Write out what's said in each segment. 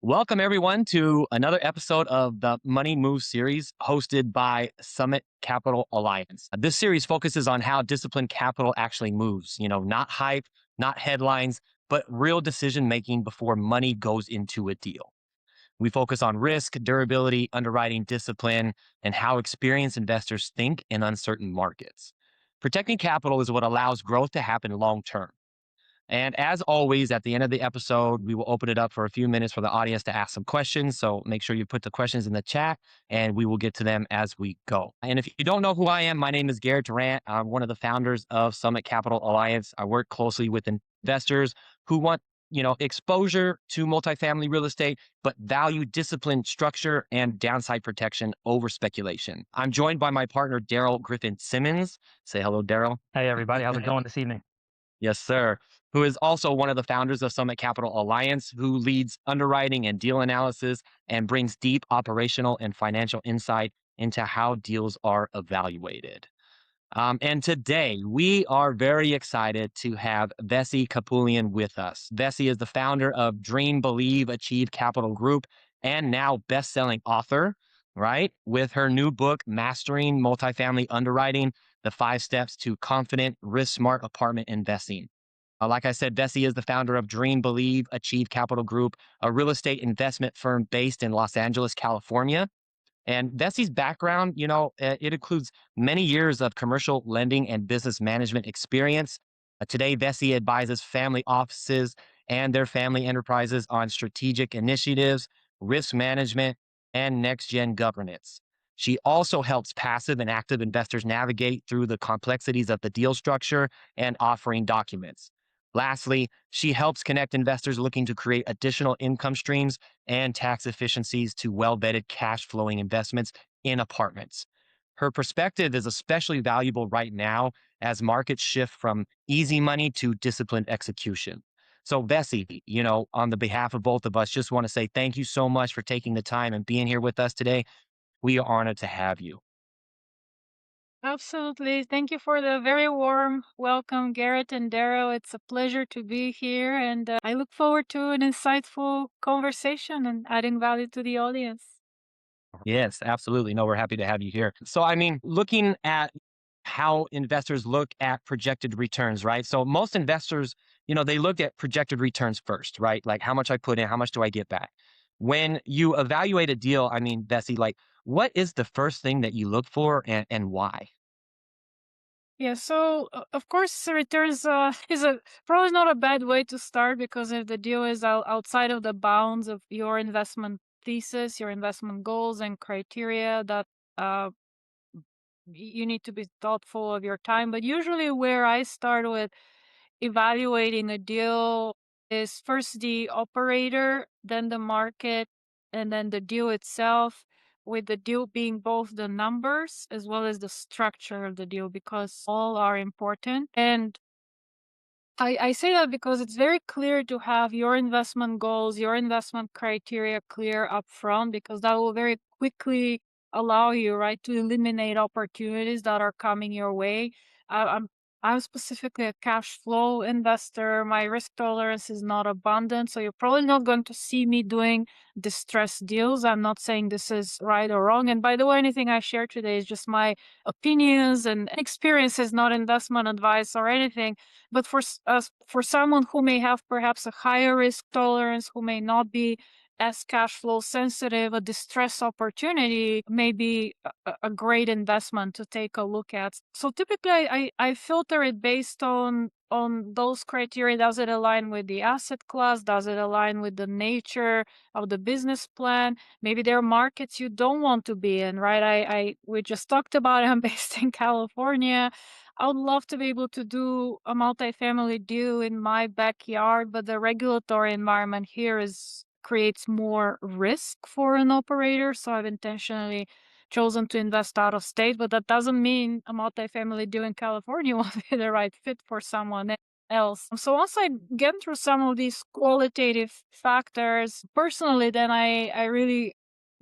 Welcome, everyone, to another episode of the Money Move series hosted by Summit Capital Alliance. This series focuses on how disciplined capital actually moves, not hype, not headlines, but real decision making before money goes into a deal. We focus on risk, durability, underwriting discipline, and how experienced investors think in uncertain markets. Protecting capital is what allows growth to happen long term. And as always, at the end of the episode, we will open it up for a few minutes for the audience to ask some questions. So make sure you put the questions in the chat and we will get to them as we go. And if you don't know who I am, my name is Garrett Durant. I'm one of the founders of Summit Capital Alliance. I work closely with investors who want exposure to multifamily real estate, but value disciplined structure and downside protection over speculation. I'm joined by my partner, Daryl Griffin Simmons. Say hello, Daryl. Hey everybody, how's it going this evening? Yes, sir. Who is also one of the founders of Summit Capital Alliance, who leads underwriting and deal analysis and brings deep operational and financial insight into how deals are evaluated. And today we are very excited to have Vessi Kapulian with us. Vessi is the founder of Dream, Believe, Achieve Capital Group and now best-selling author, right? With her new book, Mastering Multifamily Underwriting, the 5 steps to confident, risk-smart apartment investing. Like I said, Vessi is the founder of Dream, Believe, Achieve Capital Group, a real estate investment firm based in Los Angeles, California. And Vessi's background, it includes many years of commercial lending and business management experience. Today, Vessi advises family offices and their family enterprises on strategic initiatives, risk management, and next gen governance. She also helps passive and active investors navigate through the complexities of the deal structure and offering documents. Lastly, she helps connect investors looking to create additional income streams and tax efficiencies to well vetted cash flowing investments in apartments. Her perspective is especially valuable right now as markets shift from easy money to disciplined execution. So, Vessi, on the behalf of both of us, just want to say thank you so much for taking the time and being here with us today. We are honored to have you. Absolutely. Thank you for the very warm welcome, Garrett and Daryl. It's a pleasure to be here, and I look forward to an insightful conversation and adding value to the audience. Yes, absolutely. No, we're happy to have you here. So, I mean, looking at how investors look at projected returns, right? So, most investors, they look at projected returns first, right? Like how much I put in, how much do I get back? When you evaluate a deal, I mean, Bessie, like what is the first thing that you look for and why? Yeah, so of course, returns is a probably not a bad way to start because if the deal is outside of the bounds of your investment thesis, your investment goals and criteria, that uh, you need to be thoughtful of your time. But usually, where I start with evaluating a deal is first the operator, then the market, and then the deal itself, with the deal being both the numbers as well as the structure of the deal, because all are important. And I say that because it's very clear to have your investment goals, your investment criteria clear up front, because that will very quickly allow you, right, to eliminate opportunities that are coming your way. I, I'm I'm specifically a cash flow investor. My risk tolerance is not abundant, so you're probably not going to see me doing distressed deals. I'm not saying this is right or wrong. And by the way, anything I share today is just my opinions and experiences, not investment advice or anything. But for someone who may have perhaps a higher risk tolerance, who may not be as cash flow sensitive, a distress opportunity may be a great investment to take a look at. So typically, I filter it based on those criteria. Does it align with the asset class? Does it align with the nature of the business plan? Maybe there are markets you don't want to be in, right? I we just talked about it. I'm based in California. I would love to be able to do a multifamily deal in my backyard, but the regulatory environment here is creates more risk for an operator. So I've intentionally chosen to invest out of state, but that doesn't mean a multifamily deal in California won't be the right fit for someone else. So once I get through some of these qualitative factors personally, then I really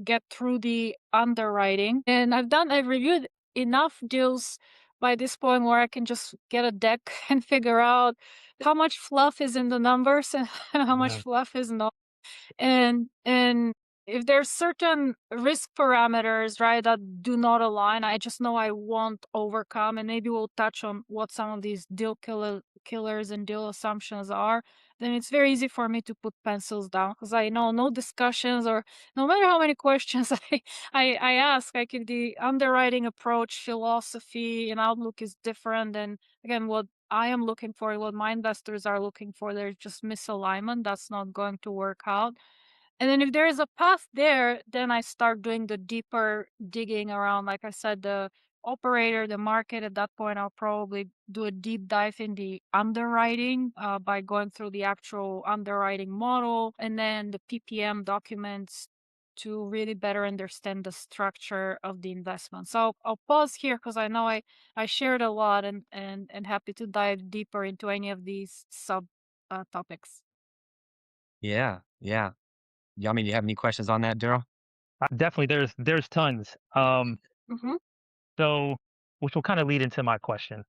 get through the underwriting. And I've reviewed enough deals by this point where I can just get a deck and figure out how much fluff is in the numbers and how much Yeah. fluff is not. And if there's certain risk parameters, right, that do not align, I just know I won't overcome. And maybe we'll touch on what some of these killers and deal assumptions are. Then it's very easy for me to put pencils down because I know no discussions, or no matter how many questions I ask, like if the underwriting approach, philosophy, and outlook is different, and again, what I am looking for, what my investors are looking for, there's just misalignment. That's not going to work out. And then if there is a path there, then I start doing the deeper digging around, like I said, the operator, the market. At that point, I'll probably do a deep dive in the underwriting by going through the actual underwriting model and then the PPM documents to really better understand the structure of the investment. So I'll pause here because I know I shared a lot, and happy to dive deeper into any of these sub topics. Yeah, yeah. I mean, do you have any questions on that, Daryl? Definitely, there's tons. Hmm. So which will kind of lead into my question.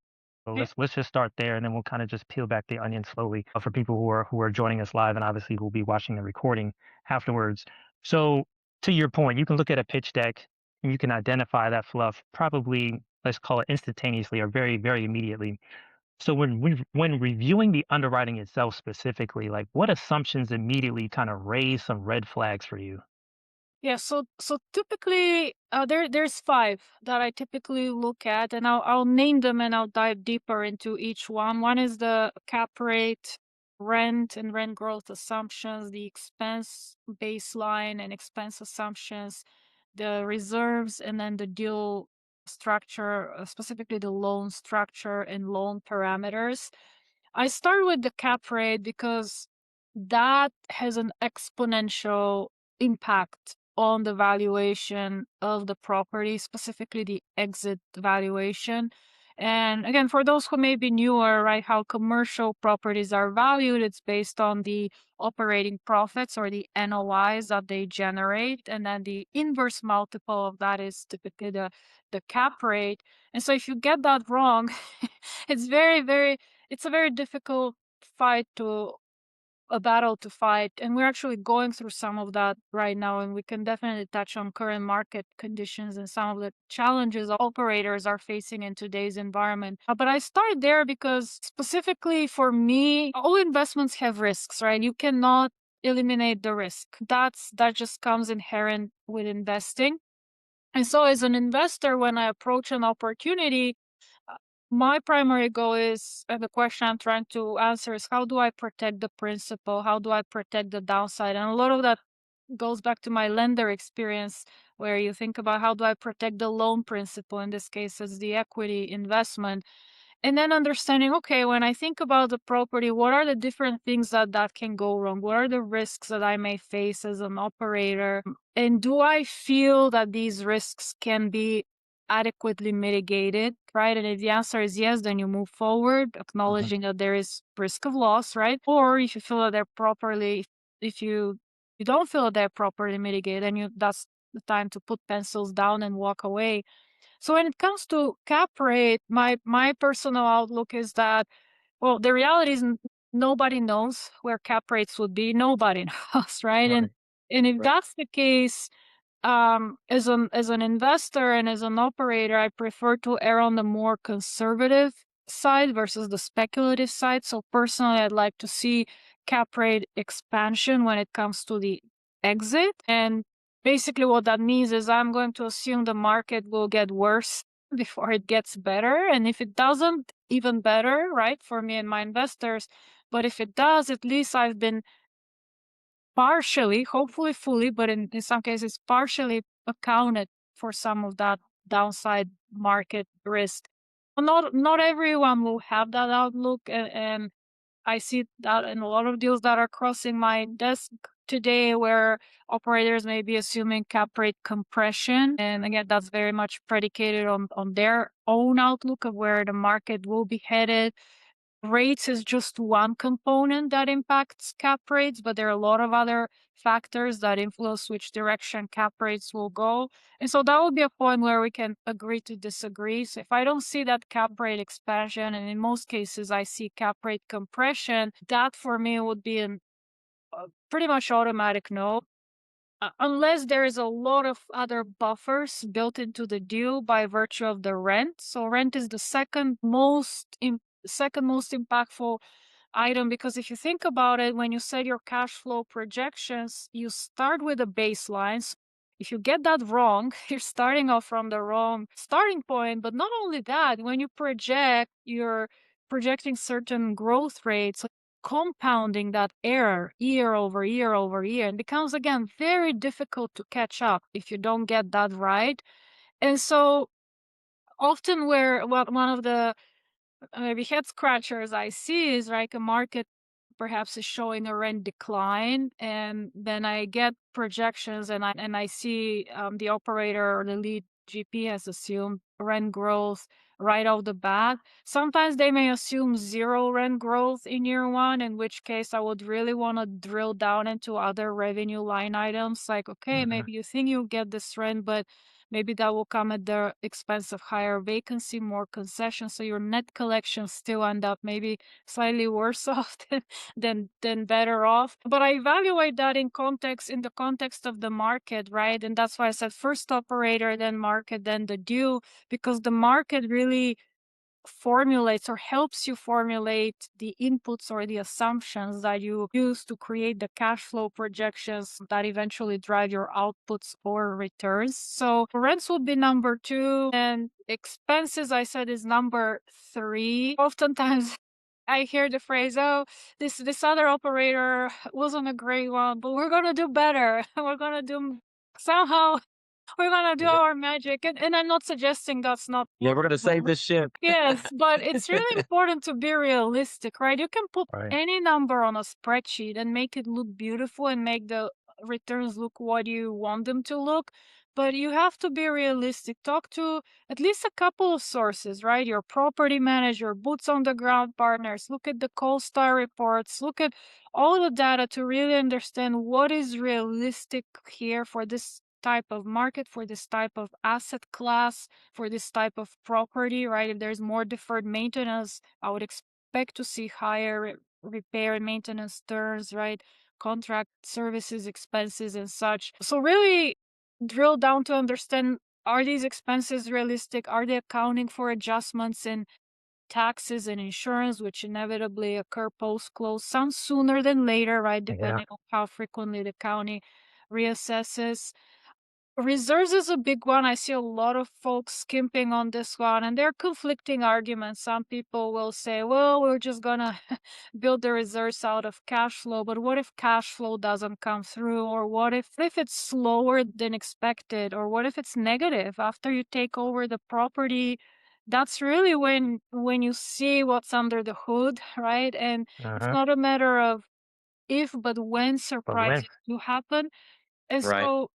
So Yeah. let's just start there, and then we'll kind of just peel back the onion slowly for people who are joining us live, and obviously who'll be watching the recording afterwards. So to your point, you can look at a pitch deck and you can identify that fluff probably, let's call it instantaneously or very immediately. So when reviewing the underwriting itself specifically, like what assumptions immediately kind of raise some red flags for you? Yeah, so typically there's five that I typically look at, and I'll name them and I'll dive deeper into each one. One is the cap rate, rent and rent growth assumptions, the expense baseline and expense assumptions, the reserves, and then the deal structure, specifically the loan structure and loan parameters. I start with the cap rate because that has an exponential impact on the valuation of the property, specifically the exit valuation. And again, for those who may be newer, right, how commercial properties are valued, it's based on the operating profits or the NOIs that they generate. And then the inverse multiple of that is typically the cap rate. And so if you get that wrong, it's it's a very difficult fight to a battle to fight, and we're actually going through some of that right now, and we can definitely touch on current market conditions and some of the challenges operators are facing in today's environment. But I start there because specifically for me, all investments have risks, right? You cannot eliminate the risk. That just comes inherent with investing. And so as an investor, when I approach an opportunity, uh, my primary goal is, and the question I'm trying to answer is, how do I protect the principal? How do I protect the downside? And a lot of that goes back to my lender experience, where you think about how do I protect the loan principal? In this case, it's the equity investment. And then understanding, okay, when I think about the property, what are the different things that can go wrong? What are the risks that I may face as an operator? And do I feel that these risks can be adequately mitigated, right? And if the answer is yes, then you move forward, Mhm. acknowledging that there is risk of loss, right? Or if you feel that they're properly, if you don't feel that they're properly mitigated, then you that's the time to put pencils down and walk away. So when it comes to cap rate, my personal outlook is that, well, the reality is nobody knows where cap rates would be. Nobody knows, right? And Right, and if right. that's the case, as an investor and as an operator, I prefer to err on the more conservative side versus the speculative side. So personally, I'd like to see cap rate expansion when it comes to the exit. And basically, what that means is I'm going to assume the market will get worse before it gets better. And if it doesn't, even better, right, for me and my investors. But if it does, at least I've been partially, hopefully fully, but in some cases, partially accounted for some of that downside market risk. Not everyone will have that outlook, and I see that in a lot of deals that are crossing my desk today, where operators may be assuming cap rate compression, and again, that's very much predicated on their own outlook of where the market will be headed. Rates is just one component that impacts cap rates, but there are a lot of other factors that influence which direction cap rates will go. And so that would be a point where we can agree to disagree. So if I don't see that cap rate expansion, and in most cases I see cap rate compression, that for me would be an Pretty much automatic no. Unless there is a lot of other buffers built into the deal by virtue of the rent. So rent is the second most impactful item, because if you think about it, when you set your cash flow projections, you start with a baseline. So if you get that wrong, you're starting off from the wrong starting point. But not only that, when you project, you're projecting certain growth rates, compounding that error year over year over year, and becomes again very difficult to catch up if you don't get that right. And so often where one of the maybe head scratchers I see is like a market perhaps is showing a rent decline, and then I get projections and I see the operator or the lead GP has assumed rent growth right off the bat. Sometimes they may assume zero rent growth in year one, in which case I would really want to drill down into other revenue line items. Like, okay, Hmm. maybe you think you'll get this rent, but maybe that will come at the expense of higher vacancy, more concessions. So your net collections still end up maybe slightly worse off than better off. But I evaluate that in the context of the market, right? And that's why I said first operator, then market, then the due, because the market really formulates or helps you formulate the inputs or the assumptions that you use to create the cash flow projections that eventually drive your outputs or returns. So rents would be number two, and expenses, I said, is number three. Oftentimes I hear the phrase, "Oh, this other operator wasn't a great one, but we're gonna do better. We're gonna do somehow we're gonna do Yeah. our magic." And I'm not suggesting that's not Yeah, we're gonna save this ship. yes, but it's really important to be realistic, right? You can put Right. any number on a spreadsheet and make it look beautiful and make the returns look what you want them to look, but you have to be realistic. Talk to at least a couple of sources, right? Your property manager, boots on the ground partners, look at the CoStar reports, look at all the data to really understand what is realistic here for this type of market, for this type of asset class, for this type of property, right? If there's more deferred maintenance, I would expect to see higher repair and maintenance terms, right? Contract services expenses and such. So really drill down to understand, are these expenses realistic? Are they accounting for adjustments in taxes and insurance, which inevitably occur post close, some sooner than later, right? Yeah. Depending on how frequently the county reassesses. Reserves is a big one. I see a lot of folks skimping on this one, and there are conflicting arguments. Some people will say, well, we're just gonna build the reserves out of cash flow, but what if cash flow doesn't come through? Or what if it's slower than expected? Or what if it's negative after you take over the property? That's really when you see what's under the hood, right? And it's Uh-huh. not a matter of if, but when But when? surprises do happen. And Right. so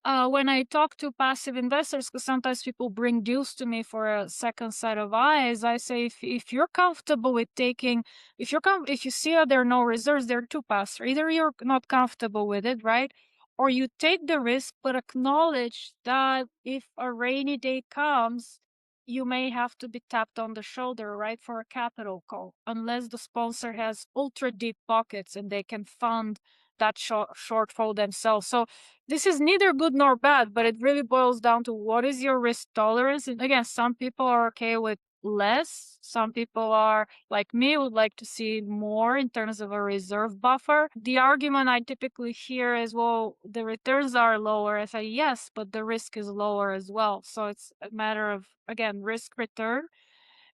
when I talk to passive investors, because sometimes people bring deals to me for a second set of eyes, I say if you're comfortable with taking, if you see that there are no reserves, there are two paths. Either you're not comfortable with it, right? Or you take the risk, but acknowledge that if a rainy day comes, you may have to be tapped on the shoulder, right, for a capital call, unless the sponsor has ultra deep pockets and they can fund that shortfall themselves. So this is neither good nor bad, but it really boils down to what is your risk tolerance. And again, some people are okay with less. Some people are like me, would like to see more in terms of a reserve buffer. The argument I typically hear is, well, the returns are lower. I say, yes, but the risk is lower as well. So it's a matter of, again, risk return.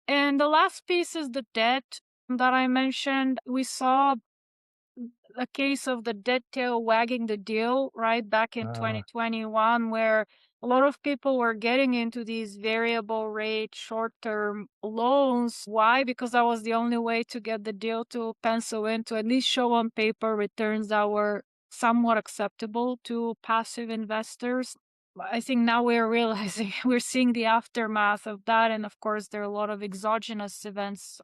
And the last piece is the debt that I mentioned. We saw a case of the dead tail wagging the deal, right? Back in Uh, 2021, where a lot of people were getting into these variable rate short term loans. Why? Because that was the only way to get the deal to pencil in, to at least show on paper returns that were somewhat acceptable to passive investors. I think now we're realizing we're seeing the aftermath of that. And of course, there are a lot of exogenous events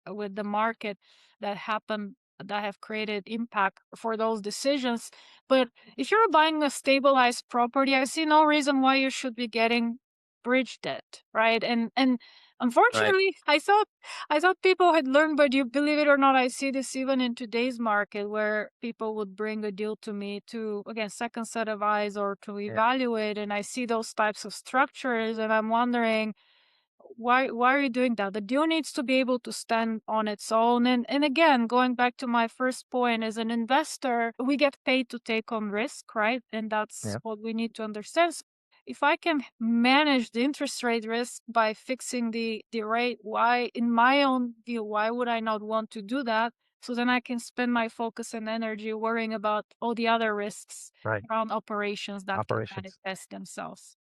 with the market that happen that have created impact for those decisions. But if you're buying a stabilized property, I see no reason why you should be getting bridge debt, right? And Right. Unfortunately, I thought people had learned, but you believe it or not, I see this even in today's market where people would bring a deal to me to, again, second set of eyes or to Yeah. evaluate, and I see those types of structures and I'm wondering, why are you doing that? The deal needs to be able to stand on its own. And again, going back to my first point, as an investor, we get paid to take on risk, right? And that's Yeah. what we need to understand. So if I can manage the interest rate risk by fixing the rate, why, in my own view, why would I not want to do that? So then I can spend my focus and energy worrying about all the other risks Right. around operations that can Operations. manifest themselves.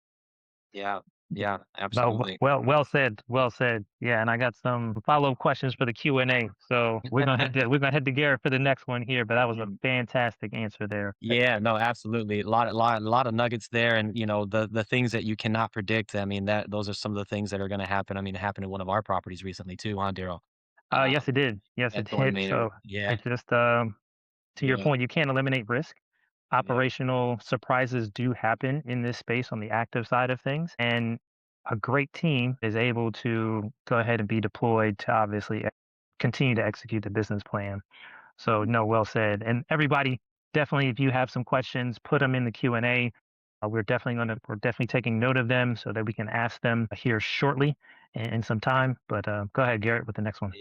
Yeah. Yeah. No, Absolutely. well said, well said. Yeah, and I got some follow-up questions for the Q&A. So we're gonna head to Garrett for the next one here, but that was a fantastic answer there. Yeah, no, absolutely. A lot of nuggets there, and the things that you cannot predict. I mean, that those are some of the things that are going to happen. I mean, it happened in one of our properties recently too, huh, Daryl? Yes, it did. Yes, That it one did. made So yeah, it just to your yeah, point, you can't eliminate risk. yeah, Operational surprises do happen in this space on the active side of things, and a great team is able to go ahead and be deployed to obviously continue to execute the business plan. So no, well said. And everybody, definitely, if you have some questions, put them in the Q&A. We're definitely taking note of them so that we can ask them here shortly in some time. But go ahead, Garrett, with the next one.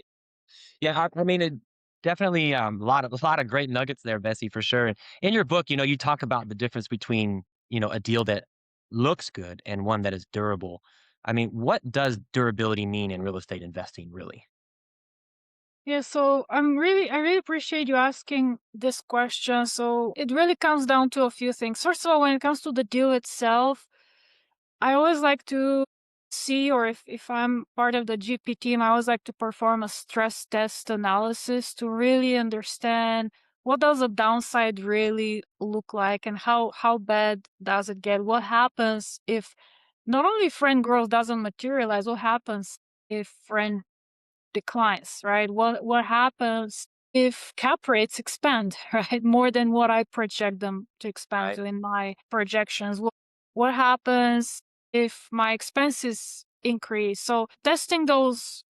yeah. I mean, it definitely a lot of great nuggets there, Bessie, for sure. And in your book, you talk about the difference between a deal that looks good and one that is durable. I mean, what does durability mean in real estate investing, really? Yeah, so I really appreciate you asking this question. So it really comes down to a few things. First of all, when it comes to the deal itself, I always like to see, or if I'm part of the GP team, I always like to perform a stress test analysis to really understand what does a downside really look like and how bad does it get? What happens if not only friend growth doesn't materialize, what happens if friend declines, right? What happens if cap rates expand, right? More than what I project them to expand Right. to in my projections. What happens if my expenses increase? So testing those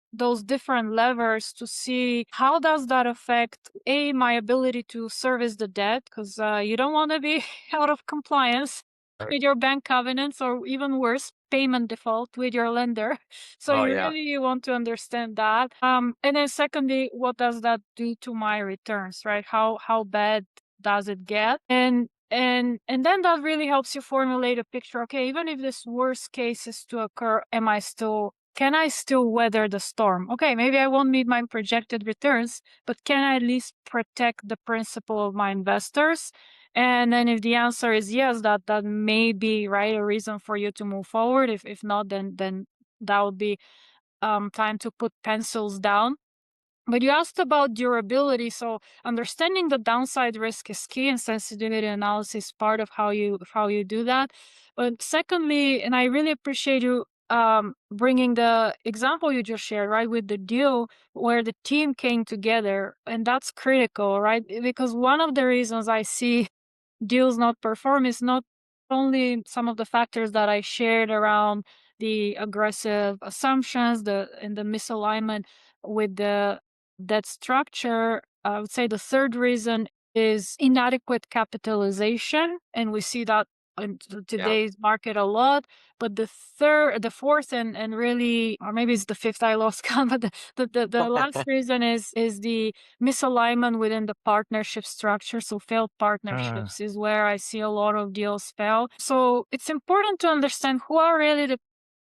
different levers to see how does that affect my ability to service the debt, because you don't want to be out of compliance Right. with your bank covenants, or even worse, payment default with your lender. So Oh you yeah. really want to understand that. And then secondly, what does that do to my returns, right? How bad does it get? And then that really helps you formulate a picture. Okay, even if this worst case is to occur, can I still weather the storm? Okay, maybe I won't meet my projected returns, but can I at least protect the principal of my investors? And then if the answer is yes, that may be right a reason for you to move forward. If not, then that would be time to put pencils down. But you asked about durability, so understanding the downside risk is key, and sensitivity analysis is part of how you do that. But secondly, and I really appreciate you bringing the example you just shared, right, with the deal where the team came together, and that's critical, right? Because one of the reasons I see deals not perform is not only some of the factors that I shared around the aggressive assumptions, the misalignment with the debt structure. I would say the third reason is inadequate capitalization, and we see that in Yeah. today's market a lot. But the fourth, and really, or maybe it's the fifth, I lost count. But the last reason is the misalignment within the partnership structure. So failed Uh, partnerships is where I see a lot of deals fail. So it's important to understand who are really the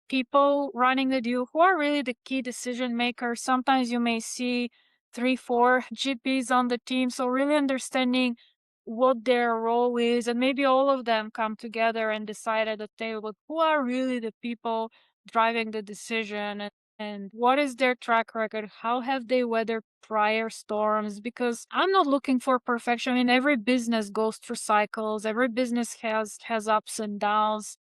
people running the deal, who are really the key decision makers. Sometimes you may see 3, 4 GPs on the team. So really understanding what their role is, and maybe all of them come together and decide at the table who are really the people driving the decision, and what is their track record, how have they weathered prior storms, because I'm not looking for perfection. I mean, every business goes through cycles, every business has ups and downs.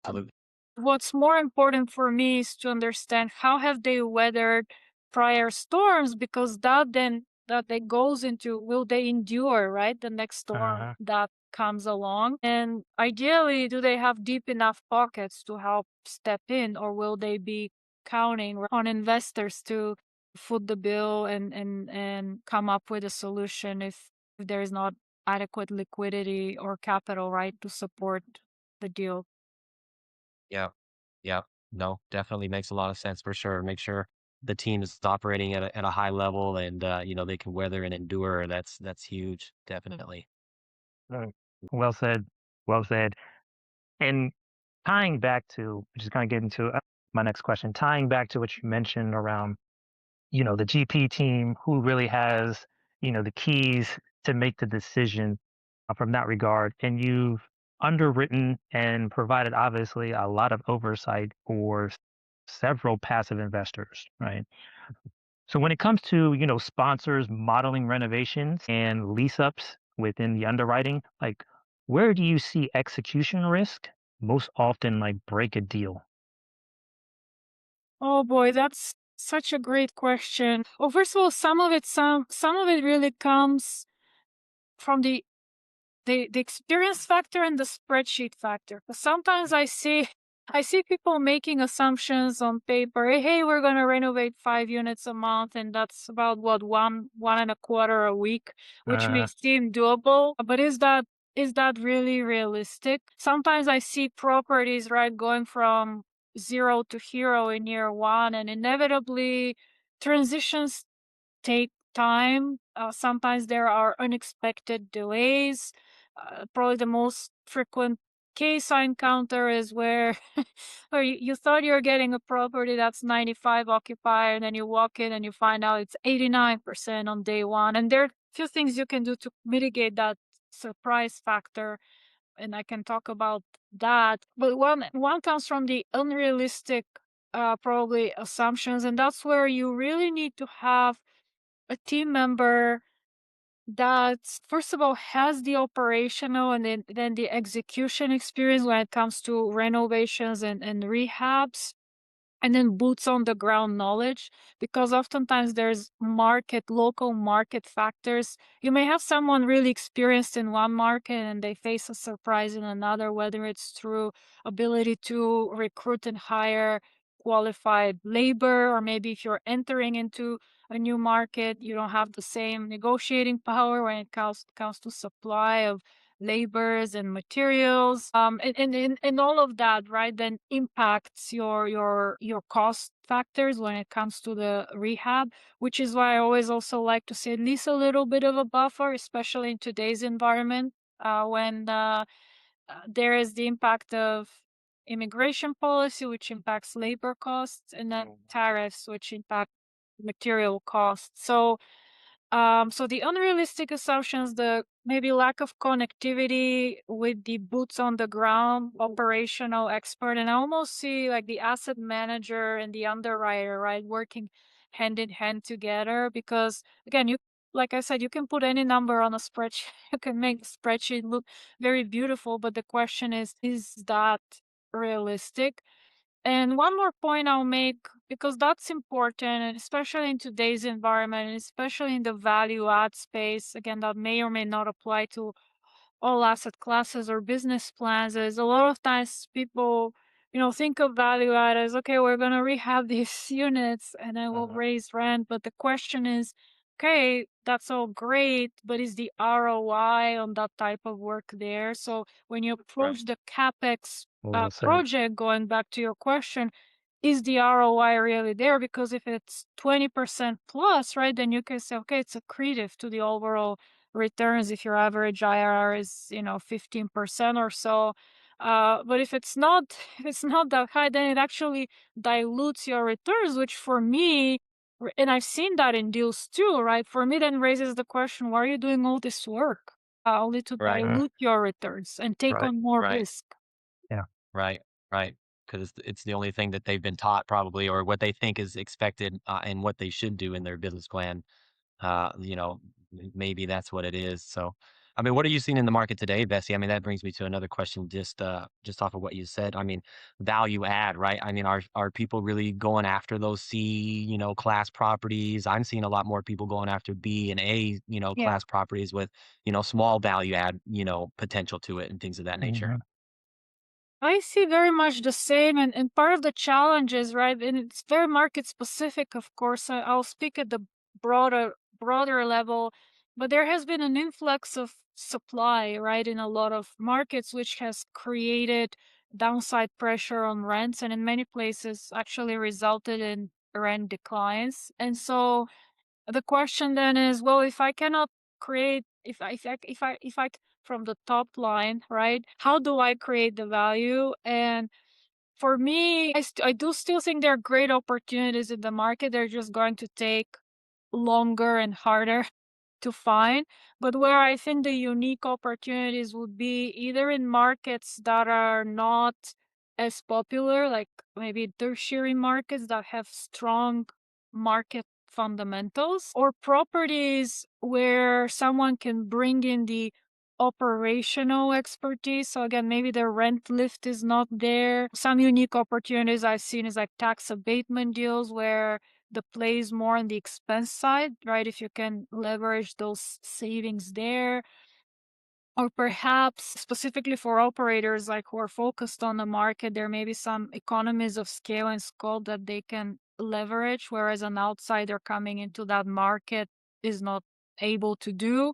Absolutely. What's more important for me is to understand how have they weathered prior storms, because that goes into, will they endure, right, the next storm uh, that comes along, and ideally do they have deep enough pockets to help step in, or will they be accounting on investors to foot the bill and come up with a solution if there is not adequate liquidity or capital, right, to support the deal. Yeah. Yeah. No, definitely makes a lot of sense for sure. Make sure the team is operating at a high level and they can weather and endure. That's huge. Definitely. Right. Well said. Well said. And tying back to, just kind of getting to my next question, tying back to what you mentioned around, the GP team who really has, the keys to make the decision from that regard. And you've underwritten and provided obviously a lot of oversight for several passive investors, right? So when it comes to, sponsors modeling renovations and lease ups within the underwriting, like where do you see execution risk most often like break a deal? Oh boy, that's such a great question. Well, first of all, some of it really comes from the experience factor and the spreadsheet factor. 'Cause sometimes I see people making assumptions on paper. Hey, we're gonna renovate 5 units a month, and that's about what one and a quarter a week, which may Uh, seem doable. But is that really realistic? Sometimes I see properties, right, going from zero to hero in year one, and inevitably transitions take time. Sometimes there are unexpected delays. Probably the most frequent case I encounter is where where you thought you're getting a property that's 95 occupied, and then you walk in and you find out it's 89% on day one. And there are a few things you can do to mitigate that surprise factor, and I can talk about that. But one comes from the unrealistic probably assumptions, and that's where you really need to have a team member that first of all has the operational and then the execution experience when it comes to renovations and rehabs, and then boots on the ground knowledge, because oftentimes there's local market factors. You may have someone really experienced in one market and they face a surprise in another, whether it's through ability to recruit and hire qualified labor, or maybe if you're entering into a new market, you don't have the same negotiating power when it comes to supply of labors and materials, and all of that, right, then impacts your cost factors when it comes to the rehab, which is why I always also like to say at least a little bit of a buffer, especially in today's environment, when there is the impact of immigration policy, which impacts labor costs, and then tariffs, which impact material costs. So the unrealistic assumptions, the maybe lack of connectivity with the boots on the ground operational expert, and I almost see like the asset manager and the underwriter, right, working hand in hand together. Because again, like I said, you can put any number on a spreadsheet, you can make the spreadsheet look very beautiful, but the question is that realistic? And one more point I'll make, because that's important, and especially in today's environment, and especially in the value add space, again, that may or may not apply to all asset classes or business plans, is a lot of times people, think of value add as, okay, we're going to rehab these units and then we'll Mhm. raise rent. But the question is, okay, that's all great, but is the ROI on that type of work there? So when you Right. approach the CapEx Well said. project, going back to your question, is the ROI really there? Because if it's 20% plus, right, then you can say, okay, it's accretive to the overall returns if your average IRR is, 15% or so. But if it's not, if it's not that high, then it actually dilutes your returns, which for me, and I've seen that in deals too, right? For me, then raises the question: why are you doing all this work only to Right. Uh, dilute your returns and take right. on more Right. risk? Yeah. Right, right. Because it's the only thing that they've been taught probably or what they think is expected, and what they should do in their business plan. Uh, you know, maybe that's what it is. So, I mean, what are you seeing in the market today, Bessie? I mean, that brings me to another question just off of what you said. I mean, value add, right? I mean, are people really going after those class properties? I'm seeing a lot more people going after B and A, Yeah. class properties with, small value add, potential to it and things of that nature. Mhm. I see very much the same, and part of the challenge is right, and it's very market specific, of course. I'll speak at the broader level, but there has been an influx of supply, right, in a lot of markets, which has created downside pressure on rents, and in many places actually resulted in rent declines. And so the question then is, well, if I cannot create, if I from the top line, right? How do I create the value? And for me, I do still think there are great opportunities in the market. They're just going to take longer and harder to find. But where I think the unique opportunities would be either in markets that are not as popular, like maybe tertiary markets that have strong market fundamentals, or properties where someone can bring in the operational expertise. So again, maybe the rent lift is not there. Some unique opportunities I've seen is like tax abatement deals where the play is more on the expense side, right? If you can leverage those savings there, or perhaps specifically for operators like who are focused on the market, there may be some economies of scale and scope that they can leverage, whereas an outsider coming into that market is not able to do.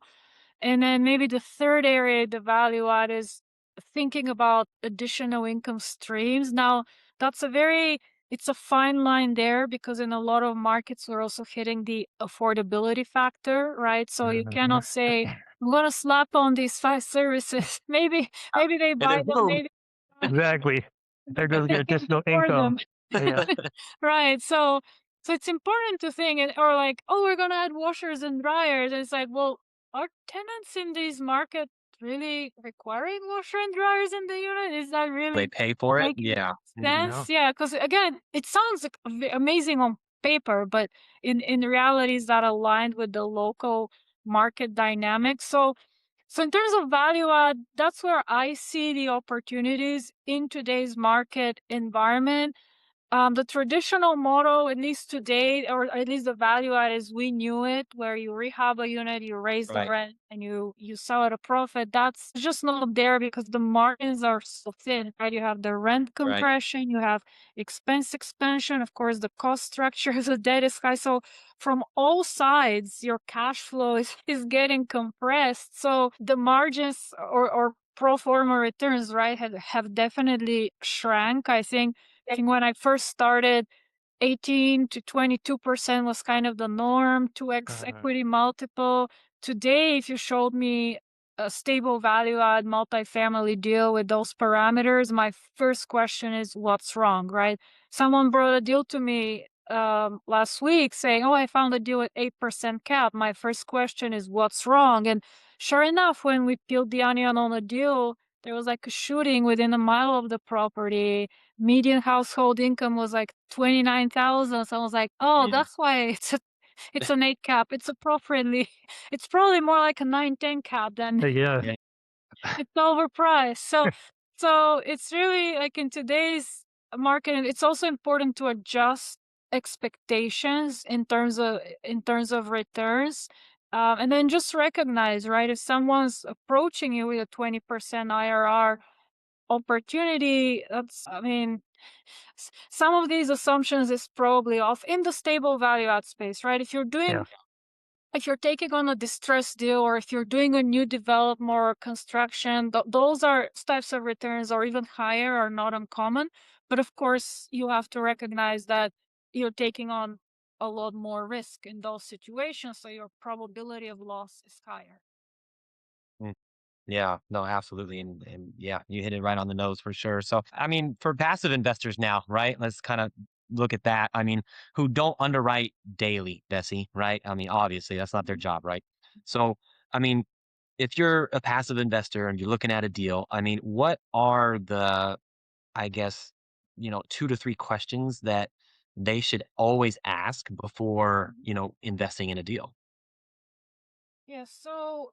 And then maybe the third area, the value add, is thinking about additional income streams. Now, that's it's a fine line there because in a lot of markets, we're also hitting the affordability factor, right? So you Mhm. cannot say, I'm going to slap on these five services. Maybe they And buy then them, boom. maybe Exactly. There goes they your can additional afford income. them. Yeah. Right. So it's important to think or like, oh, we're gonna add washers and dryers. And it's like, well, are tenants in these market really requiring washer and dryers in the unit? Is that They really pay for it. making Yeah. No. sense? Yeah, because again, it sounds like amazing on paper, but in reality, is that aligned with the local market dynamics? So in terms of value add, that's where I see the opportunities in today's market environment. The traditional model, at least today, or at least the value add as we knew it, where you rehab a unit, you raise the Right. rent, and you sell at a profit, that's just not there because the margins are so thin, right? You have the rent Right. compression, you have expense expansion, of course, the cost structure, the debt is high. So from all sides, your cash flow is getting compressed. So the margins or pro forma returns, right, have definitely shrank. I think when I first started, 18 to 22% was kind of the norm, 2x Uh, equity multiple. Today, if you showed me a stable value add multifamily deal with those parameters, my first question is what's wrong, right? Someone brought a deal to me last week saying, oh, I found a deal at 8% cap. My first question is what's wrong? And sure enough, when we peeled the onion on the deal, there was like a shooting within a mile of the property. Median household income was like 29,000. So I was like, oh, Mm. that's why it's an 8 cap. It's appropriately it's probably more like a 9-10 cap than yeah. Yeah. it's overpriced. So it's really like in today's market, and it's also important to adjust expectations in terms of returns. And then just recognize, right, if someone's approaching you with a 20% IRR opportunity, some of these assumptions is probably off in the stable value add space, right? Yeah. If you're taking on a distressed deal, or if you're doing a new development or construction, those are types of returns, or even higher, are not uncommon. But of course, you have to recognize that you're taking on a lot more risk in those situations, so your probability of loss is higher. Mm. Yeah, no, absolutely. And yeah, you hit it right on the nose for sure. So, I mean, for passive investors now, right? Let's kind of look at that. I mean, who don't underwrite daily, Bessie, right? I mean, obviously, that's not their job, right? So, I mean, if you're a passive investor and you're looking at a deal, I mean, what are the, I guess, 2 to 3 questions that they should always ask before, investing in a deal? Yeah, so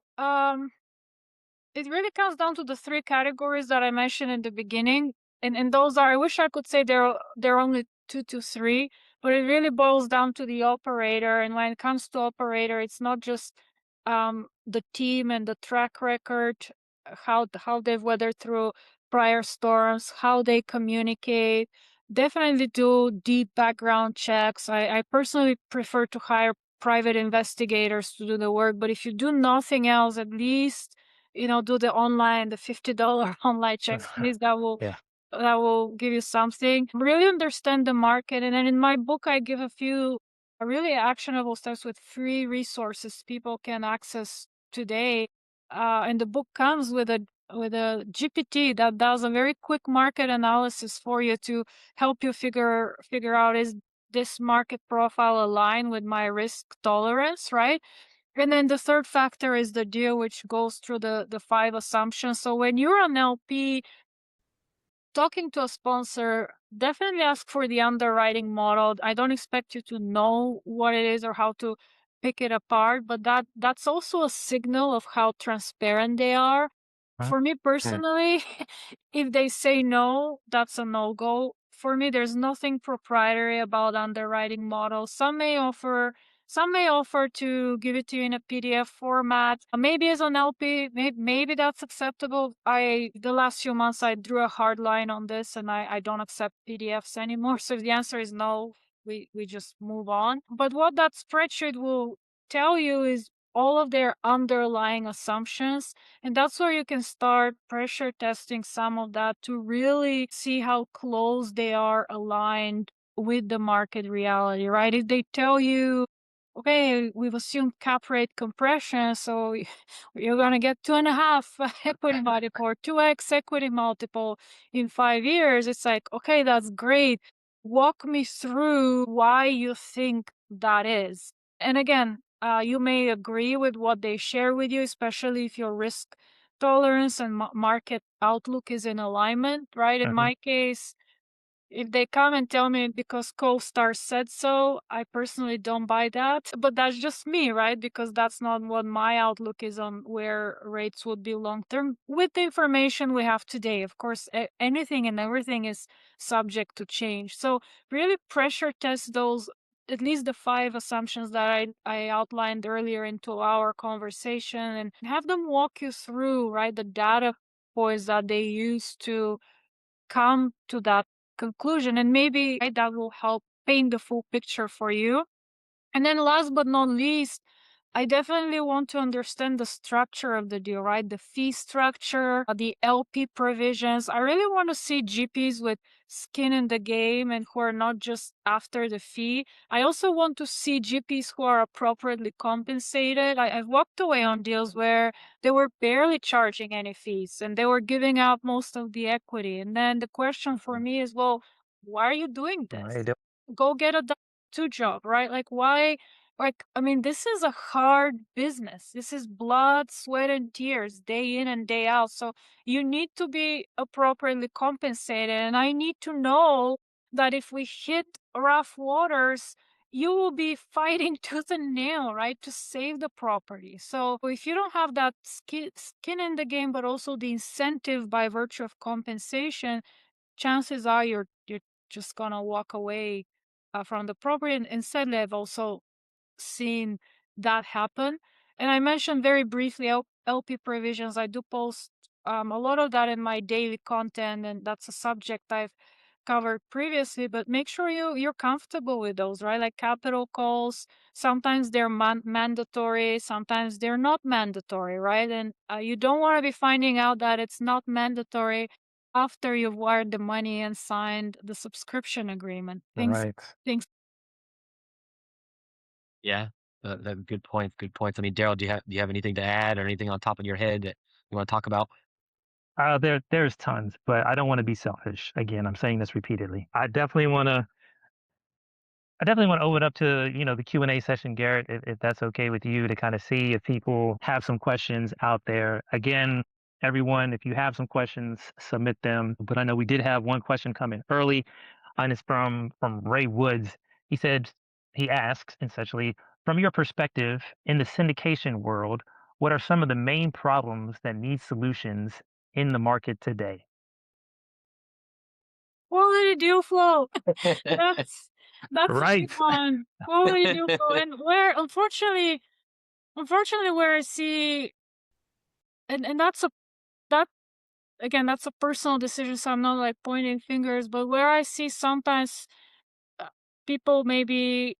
it really comes down to the three categories that I mentioned in the beginning. And those are, I wish I could say they're only two to three, but it really boils down to the operator. And when it comes to operator, it's not just the team and the track record, how they've weathered through prior storms, how they communicate. Definitely do deep background checks. I personally prefer to hire private investigators to do the work, but if you do nothing else, at least do the $50 online checks. At least Yeah. that will give you something. Really understand the market. And then in my book, I give a few really actionable steps with free resources people can access today. And the book comes with a GPT that does a very quick market analysis for you to help you figure out, is this market profile aligned with my risk tolerance, right? And then the third factor is the deal, which goes through the five assumptions. So when you're an LP, talking to a sponsor, definitely ask for the underwriting model. I don't expect you to know what it is or how to pick it apart, but that's also a signal of how transparent they are. Right. For me personally, if they say no, that's a no-go. For me, there's nothing proprietary about underwriting models. Some may offer to give it to you in a PDF format. Maybe as an LP, maybe that's acceptable. The last few months I drew a hard line on this, and I don't accept PDFs anymore. So if the answer is no, we just move on. But what that spreadsheet will tell you is all of their underlying assumptions, and that's where you can start pressure testing some of that to really see how close they are aligned with the market reality, right? If they tell you, okay, we've assumed cap rate compression, so you're going to get 2.5 equity multiple or 2x equity multiple in 5 years. It's like, okay, that's great. Walk me through why you think that is. And again, you may agree with what they share with you, especially if your risk tolerance and market outlook is in alignment, right? In Mhm. my case, if they come and tell me because co-star said so, I personally don't buy that. But that's just me, right? Because that's not what my outlook is on where rates would be long term with the information we have today. Of course, anything and everything is subject to change. So really pressure test those, at least the five assumptions that I outlined earlier into our conversation, and have them walk you through, right, the data points that they use to come to that conclusion, and maybe, right, that will help paint the full picture for you. And then last but not least, I definitely want to understand the structure of the deal, right? The fee structure, the LP provisions. I really want to see GPs with skin in the game and who are not just after the fee. I also want to see GPs who are appropriately compensated. I've walked away on deals where they were barely charging any fees and they were giving out most of the equity. And then the question for me is, well, why are you doing Right. this? Go get a two job, right? Like, why? Like, I mean, this is a hard business. This is blood, sweat, and tears day in and day out. So you need to be appropriately compensated. And I need to know that if we hit rough waters, you will be fighting tooth and nail, right, to save the property. So if you don't have that skin in the game, but also the incentive by virtue of compensation, chances are you're just gonna walk away from the property. And sadly, I've also seen that happen. And I mentioned very briefly LP provisions. I do post a lot of that in my daily content, and that's a subject I've covered previously. But make sure you're comfortable with those, right? Like capital calls. Sometimes they're mandatory. Sometimes they're not mandatory, right? And you don't want to be finding out that it's not mandatory after you've wired the money and signed the subscription agreement. Things Right. things Yeah, good points. Good points. I mean, Daryl, do you have anything to add or anything on top of your head that you want to talk about? There's tons, but I don't want to be selfish. Again, I'm saying this repeatedly. I definitely want to open up to, the Q&A session, Garrett, if that's okay with you, to kind of see if people have some questions out there. Again, everyone, if you have some questions, submit them. But I know we did have one question come in early, and it's from Ray Woods. He asks essentially, from your perspective in the syndication world, what are some of the main problems that need solutions in the market today? quality deal flow. That's that's a big Right. one. Quality deal flow, and where unfortunately where I see, and that's again, that's a personal decision, so I'm not like pointing fingers, but where I see sometimes uh, people maybe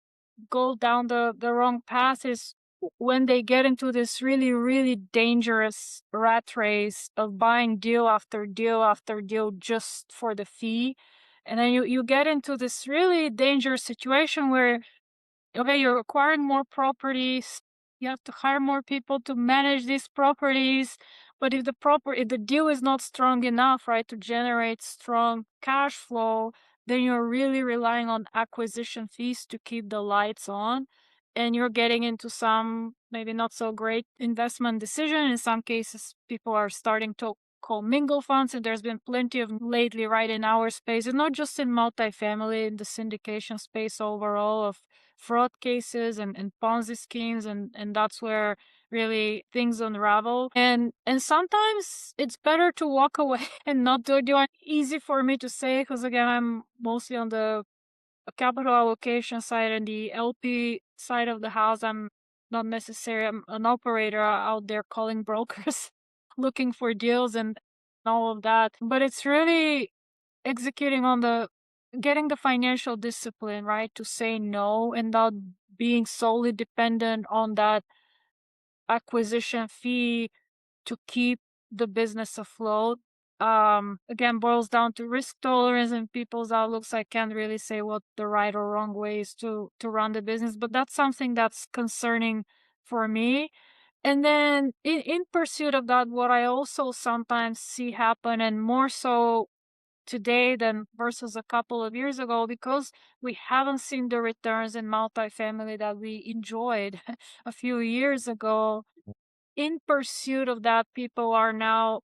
go down the wrong path is when they get into this really, really dangerous rat race of buying deal after deal after deal just for the fee. And then you get into this really dangerous situation where, okay, you're acquiring more properties. You have to hire more people to manage these properties. But if the deal is not strong enough, right, to generate strong cash flow, then you're really relying on acquisition fees to keep the lights on. And you're getting into some maybe not so great investment decision. In some cases, people are starting to commingle funds, and there's been plenty of lately, right, in our space, and not just in multifamily, in the syndication space overall, of fraud cases and Ponzi schemes, and that's where really things unravel. And sometimes it's better to walk away and not do it. Easy for me to say because again, I'm mostly on the capital allocation side and the LP side of the house. I'm not necessarily I'm an operator out there calling brokers looking for deals and all of that. But it's really executing on the getting the financial discipline, right? To say no and not being solely dependent on that acquisition fee to keep the business afloat. Again, boils down to risk tolerance and people's outlooks. I can't really say what the right or wrong way is to run the business, but that's something that's concerning for me. And then in pursuit of that, what I also sometimes see happen, and more so today than versus a couple of years ago, because we haven't seen the returns in multifamily that we enjoyed a few years ago. In pursuit of that, people are now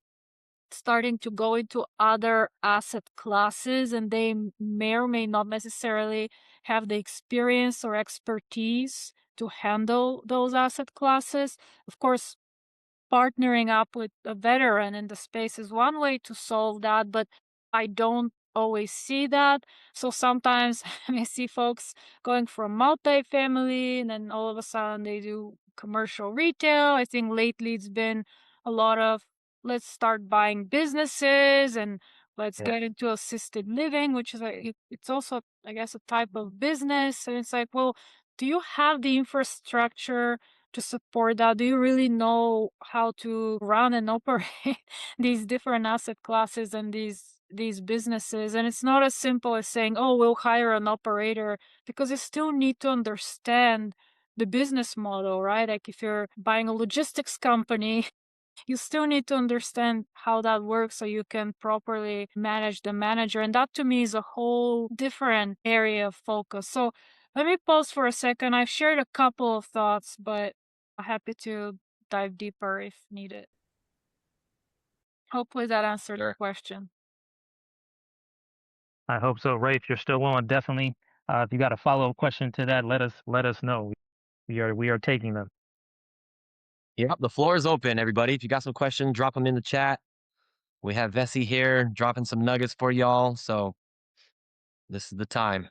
starting to go into other asset classes, and they may or may not necessarily have the experience or expertise to handle those asset classes. Of course, partnering up with a veteran in the space is one way to solve that, but I don't always see that. So sometimes I may see folks going from multifamily and then all of a sudden they do commercial retail. I think lately it's been a lot of let's start buying businesses and let's Yeah. get into assisted living, which is it's also, I guess, a type of business. And it's like, well, do you have the infrastructure to support that? Do you really know how to run and operate these different asset classes and these businesses? And it's not as simple as saying, "Oh, we'll hire an operator," because you still need to understand the business model, right? Like if you're buying a logistics company, you still need to understand how that works so you can properly manage the manager. And that to me is a whole different area of focus. So let me pause for a second. I've shared a couple of thoughts, but I'm happy to dive deeper if needed. Hopefully that answered the Sure. question. I hope so. Ray, if you're still on, definitely. If you got a follow-up question to that, let us know. We are taking them. Yep. The floor is open, everybody. If you got some questions, drop them in the chat. We have Vessi here dropping some nuggets for y'all. So this is the time.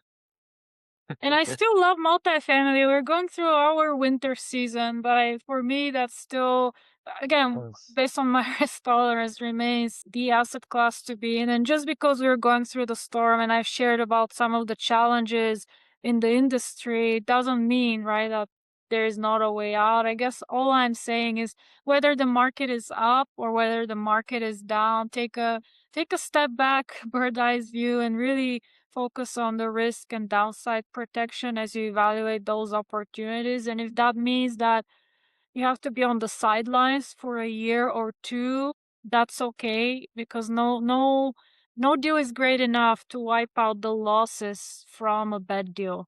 And I still love multifamily. We're going through our winter season, but for me, that's still, again, Yes. based on my risk tolerance, remains the asset class to be in. And just because we're going through the storm and I've shared about some of the challenges in the industry, doesn't mean, right, that there is not a way out. I guess all I'm saying is whether the market is up or whether the market is down, take a step back, bird eyes view, and really focus on the risk and downside protection as you evaluate those opportunities. And if that means that you have to be on the sidelines for a year or two, that's okay, because no deal is great enough to wipe out the losses from a bad deal.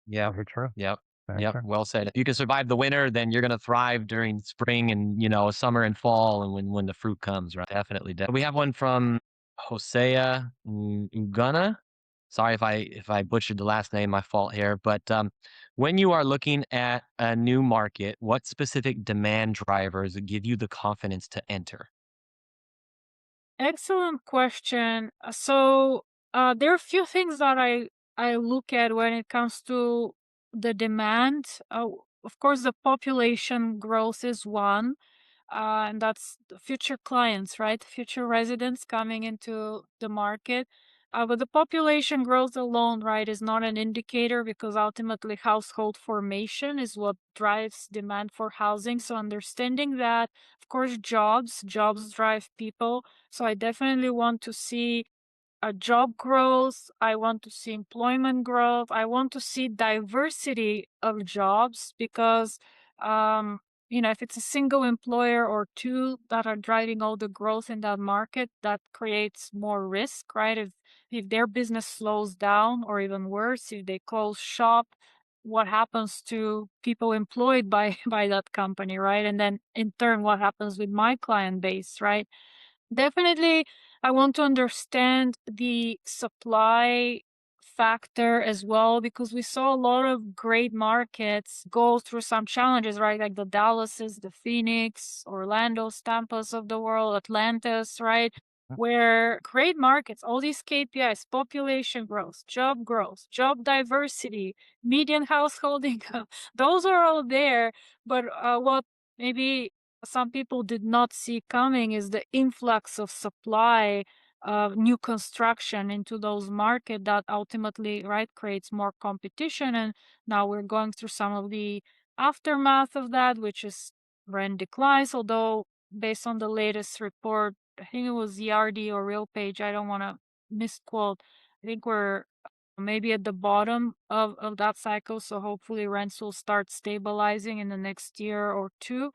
Yep. Very true. Yep. Very Yep. true. Well said. If you can survive the winter, then you're gonna thrive during spring and summer and fall and when the fruit comes, right? Definitely. We have one from Hosea Ugana. Sorry if I butchered the last name, my fault here. But when you are looking at a new market, what specific demand drivers give you the confidence to enter? Excellent question. There are a few things that I look at when it comes to the demand. Of course, the population growth is one. and that's the future clients, right? Future residents coming into the market. But the population growth alone, right, is not an indicator because ultimately household formation is what drives demand for housing. So understanding that, of course, jobs drive people. So I definitely want to see a job growth. I want to see employment growth. I want to see diversity of jobs because, um, if it's a single employer or two that are driving all the growth in that market, that creates more risk, right? If their business slows down, or even worse, if they close shop, what happens to people employed by by that company, right? And then in turn, what happens with my client base, right? Definitely, I want to understand the supply factor as well because we saw a lot of great markets go through some challenges, right? Like the Dallases, the Phoenix, Orlando, Tampas of the world, Atlantis, right? Where great markets, all these KPIs, population growth, job diversity, median household income, those are all there. But what maybe some people did not see coming is the influx of supply of new construction into those markets that ultimately, right, creates more competition. And now we're going through some of the aftermath of that, which is rent declines. Although based on the latest report, I think it was ERD or Real Page, I don't want to misquote. I think we're maybe at the bottom of that cycle. So hopefully rents will start stabilizing in the next year or two.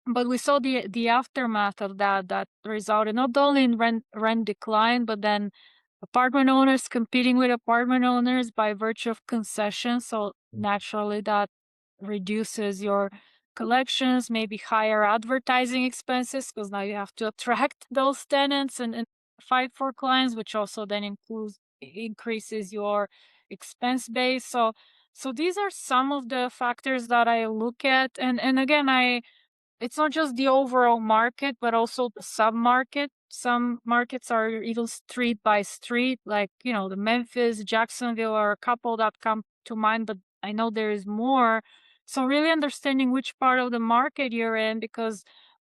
But we saw the aftermath of that resulted not only in rent decline, but then apartment owners competing with apartment owners by virtue of concessions. So naturally that reduces your collections, maybe higher advertising expenses, because now you have to attract those tenants and fight for clients, which also then increases your expense base. So these are some of the factors that I look at. And again, it's not just the overall market, but also the sub-market. Some markets are even street by street, like, the Memphis, Jacksonville are a couple that come to mind, but I know there is more. So really understanding which part of the market you're in, because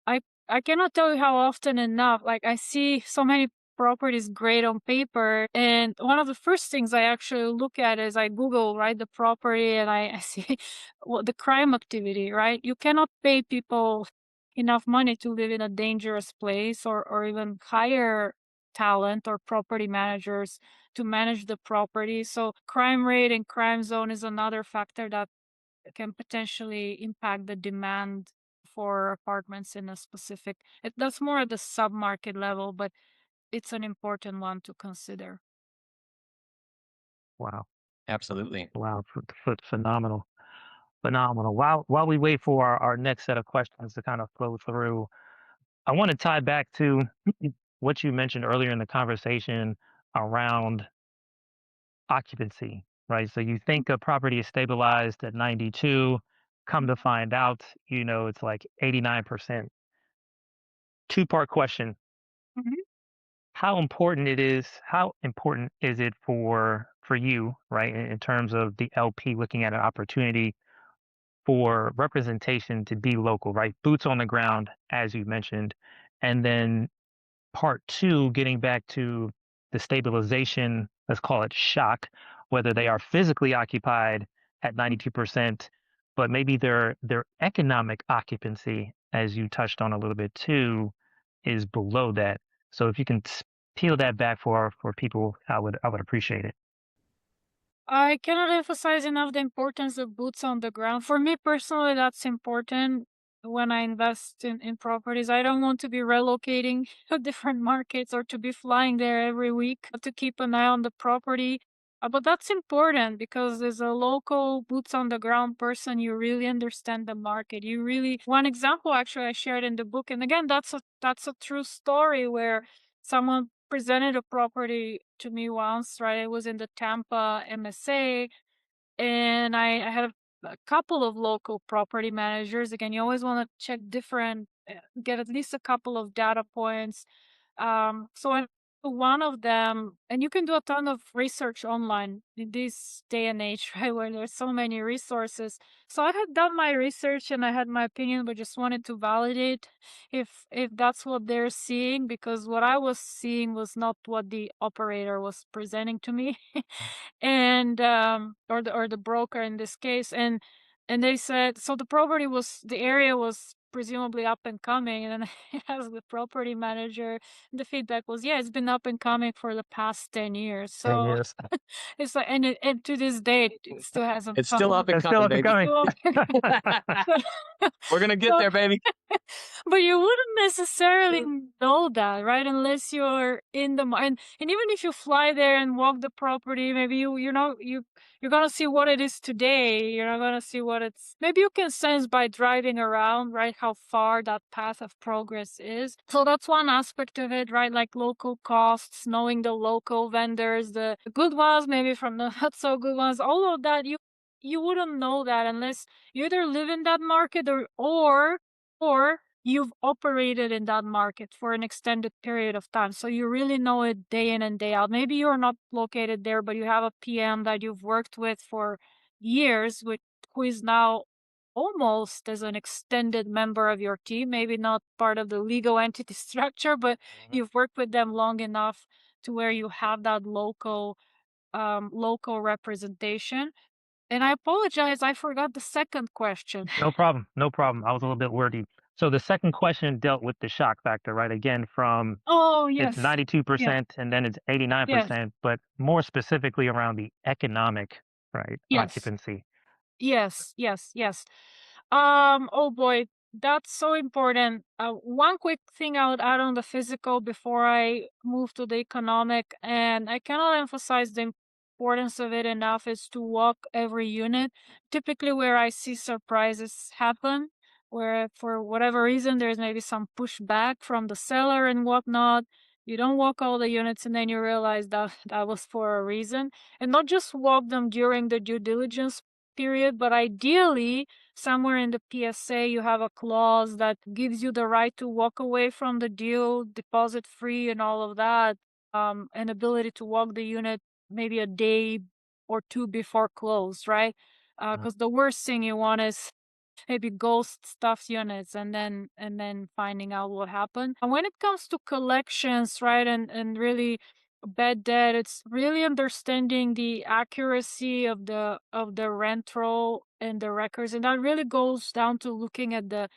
I I cannot tell you how often enough, like I see so many properties great on paper, and one of the first things I actually look at is I Google, right, the property, and I see what the crime activity, right? You cannot pay people enough money to live in a dangerous place, or even hire talent or property managers to manage the property. So crime rate and crime zone is another factor that can potentially impact the demand for apartments in a specific. That's more at the sub-market level, but it's an important one to consider. Wow. Absolutely. Wow. Phenomenal. Phenomenal. While we wait for our next set of questions to kind of flow through, I want to tie back to what you mentioned earlier in the conversation around occupancy, right? So you think a property is stabilized at 92, come to find out, it's like 89%. Two-part question. Mhm. How important is it for you, right, in terms of the LP looking at an opportunity for representation to be local, right? Boots on the ground, as you mentioned. And then part two, getting back to the stabilization, let's call it shock, whether they are physically occupied at 92%, but maybe their economic occupancy, as you touched on a little bit too, is below that. So if you can peel that back for people, I would appreciate it. I cannot emphasize enough the importance of boots on the ground. For me personally, that's important when I invest in properties. I don't want to be relocating to different markets or to be flying there every week to keep an eye on the property. But that's important because as a local boots on the ground person, you really understand the market. You really, one example actually I shared in the book, and again, that's a true story where someone presented a property to me once, right? It was in the Tampa MSA, and I had a couple of local property managers. Again, you always want to check get at least a couple of data points. So when one of them, and you can do a ton of research online in this day and age, right, where there's so many resources. So I had done my research and I had my opinion, but just wanted to validate if that's what they're seeing, because what I was seeing was not what the operator was presenting to me, and or the broker in this case, and they said so the area was presumably up and coming, and then I asked the property manager. The feedback was, yeah, it's been up and coming for the past 10 years. 10 So years. it's like, and to this day, it still hasn't It's come still up up. and It's still coming, up and baby. coming. So, We're gonna get so there, baby. but you wouldn't necessarily know that, right? Unless you're in the and even if you fly there and walk the property, maybe you're gonna see what it is today. You're not gonna see what it's. Maybe you can sense by driving around, right, how far that path of progress is. So that's one aspect of it, right? Like local costs, knowing the local vendors, the good ones, maybe from the not so good ones. All of that you wouldn't know that unless you either live in that market or you've operated in that market for an extended period of time. So you really know it day in and day out. Maybe you're not located there, but you have a PM that you've worked with for years, who is now almost as an extended member of your team, maybe not part of the legal entity structure, but Mhm. you've worked with them long enough to where you have that local representation. And I apologize, I forgot the second question. No problem. No problem. I was a little bit wordy. So the second question dealt with the shock factor, right? Again, from Oh, it's yes. Yes. 92% and then it's Yes. 89%, but more specifically around the economic, right, Yes. occupancy. Yes, yes, yes. Oh boy, that's so important. One quick thing I would add on the physical before I move to the economic, and I cannot emphasize the importance of it enough, is to walk every unit. Typically, where I see surprises happen, where for whatever reason there's maybe some pushback from the seller and whatnot. You don't walk all the units, and then you realize that that was for a reason, and not just walk them during the due diligence period, but ideally, somewhere in the PSA, you have a clause that gives you the right to walk away from the deal, deposit free, and all of that. An ability to walk the unit maybe a day or two before close, right? Mm. Because the worst thing you want is maybe ghost stuff units and then finding out what happened. And when it comes to collections, right, and really bad debt, it's really understanding the accuracy of the rent roll and the records. And that really goes down to looking at the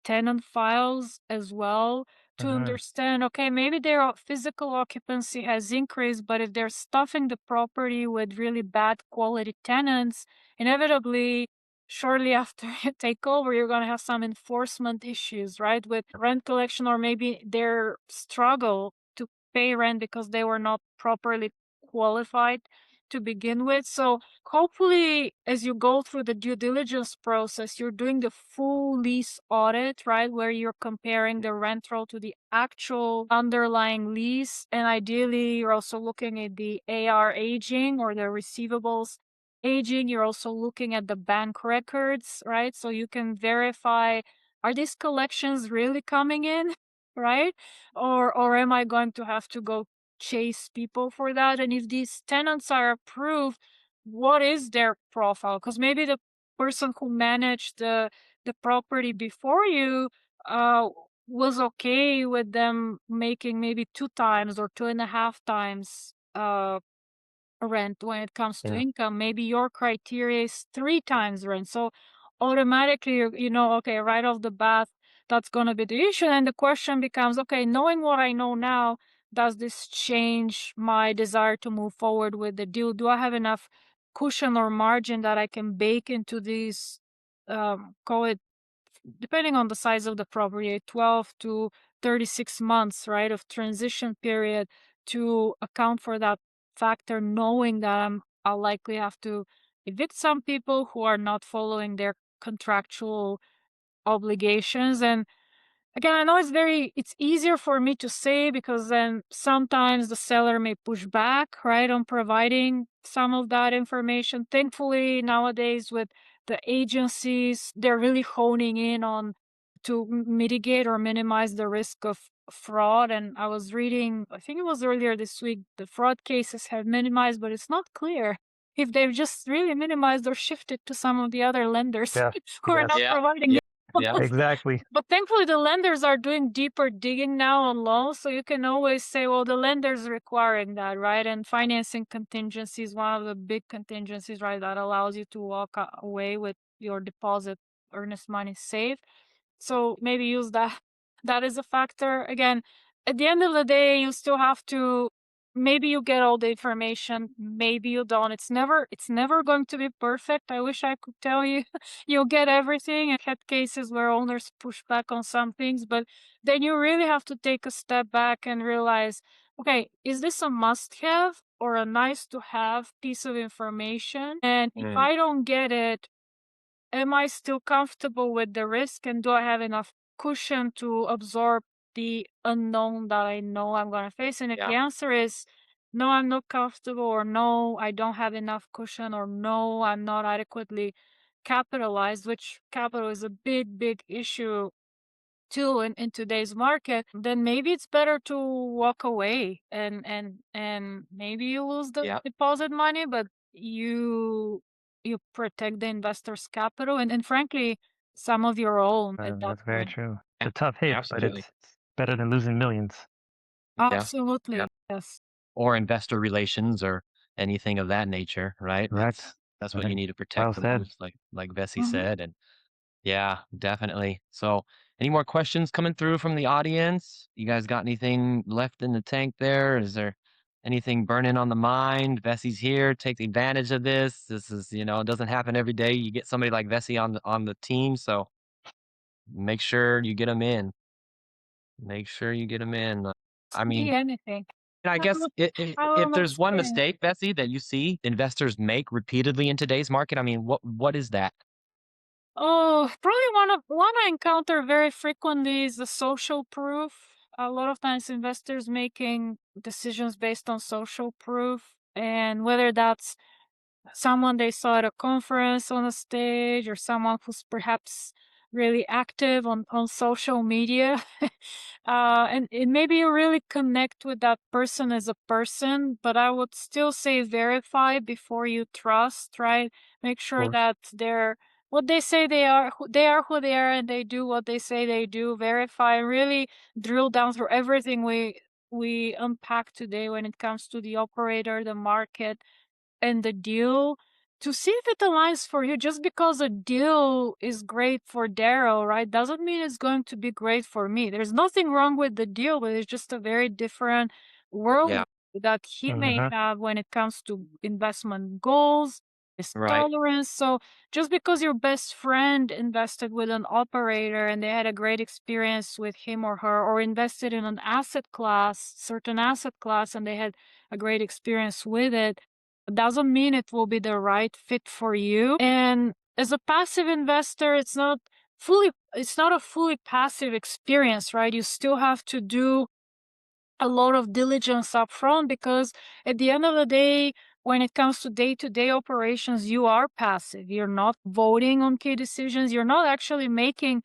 tenant files as well to Mhm. understand, okay, maybe their physical occupancy has increased, but if they're stuffing the property with really bad quality tenants, inevitably, shortly after you take over, you're going to have some enforcement issues, right, with rent collection, or maybe their struggle to pay rent because they were not properly qualified to begin with. So hopefully, as you go through the due diligence process, you're doing the full lease audit, right? Where you're comparing the rent roll to the actual underlying lease. And ideally, you're also looking at the AR aging or the receivables aging. You're also looking at the bank records, right? So you can verify, are these collections really coming in? Right? Or am I going to have to go chase people for that? And if these tenants are approved, what is their profile? Because maybe the person who managed the property before you uh was okay with them making maybe two times or two and a half times rent when it comes to Yeah. income. Maybe your criteria is three times rent. So automatically you know, okay, right off the bat, that's gonna be the issue. And the question becomes, okay, knowing what I know now, does this change my desire to move forward with the deal? Do I have enough cushion or margin that I can bake into these call it, depending on the size of the property, 12 to 36 months, right, of transition period to account for that factor, knowing that I'll likely have to evict some people who are not following their contractual obligations. And again, I know it's easier for me to say because then sometimes the seller may push back, right, on providing some of that information. Thankfully, nowadays with the agencies, they're really honing in on to mitigate or minimize the risk of fraud, and I was reading, I think it was earlier this week, the fraud cases have minimized, but it's not clear if they've just really minimized or shifted to some of the other lenders Yes. who are not Yes. Yeah. providing Yeah. it. Yeah. Exactly. But thankfully, the lenders are doing deeper digging now on loans, so you can always say, well, the lender's requiring that, right? And financing contingency is one of the big contingencies, right? That allows you to walk away with your deposit, earnest money safe. So maybe use that. That is a factor. Again, at the end of the day, you still have to, maybe you get all the information, maybe you don't. It's never going to be perfect. I wish I could tell you you'll get everything. I had cases where owners push back on some things, but then you really have to take a step back and realize, okay, is this a must have or a nice to have piece of information? And if Mm, I don't get it, am I still comfortable with the risk, and do I have enough cushion to absorb the unknown that I know I'm going to face? And if the yeah. answer is no, I'm not comfortable, or no, I don't have enough cushion, or no, I'm not adequately capitalized, which capital is a big, big issue too in today's market, then maybe it's better to walk away, and maybe you lose the Yeah. deposit money, but you protect the investor's capital, and frankly some of your own at that That's very point. true. Yeah. It's a tough hit, but Absolutely. it's better than losing millions. Yeah. Yeah. Absolutely, yes. Or investor relations or anything of that nature, right? Correct. That's what you Correct. need to Well protect the said. most, like Vesey Mhm. said. And yeah, definitely. So, any more questions coming through from the audience? You guys got anything left in the tank there? Is there anything burning on the mind? Vesey's here. Take advantage of this. This is, it doesn't happen every day. You get somebody like Vesey on the team, so make sure you get them in. Make sure you get them in. I Me mean, anything. and I I guess will, if I will if not there's one say. mistake, Bessie, that you see investors make repeatedly in today's market, I mean, what is that? Oh, probably one I encounter very frequently is the social proof. A lot of times investors making decisions based on social proof, and whether that's someone they saw at a conference on a stage, or someone who's perhaps really active on social media. And maybe you really connect with that person as a person, but I would still say verify before you trust, right? Make Of sure course. that they're what they say they are, who they are, and they do what they say they do. Verify, really drill down through everything we unpack today when it comes to the operator, the market, and the deal, to see if it aligns for you. Just because a deal is great for Daryl, right, doesn't mean it's going to be great for me. There's nothing wrong with the deal, but it's just a very different world Yeah, that he may Hmm. have when it comes to investment goals, his right. tolerance. So just because your best friend invested with an operator and they had a great experience with him or her, or invested in an asset class, certain asset class, and they had a great experience with it, doesn't mean it will be the right fit for you. And as a passive investor, it's not a fully passive experience, right? You still have to do a lot of diligence upfront, because at the end of the day, when it comes to day-to-day operations, you are passive. You're not voting on key decisions. You're not actually making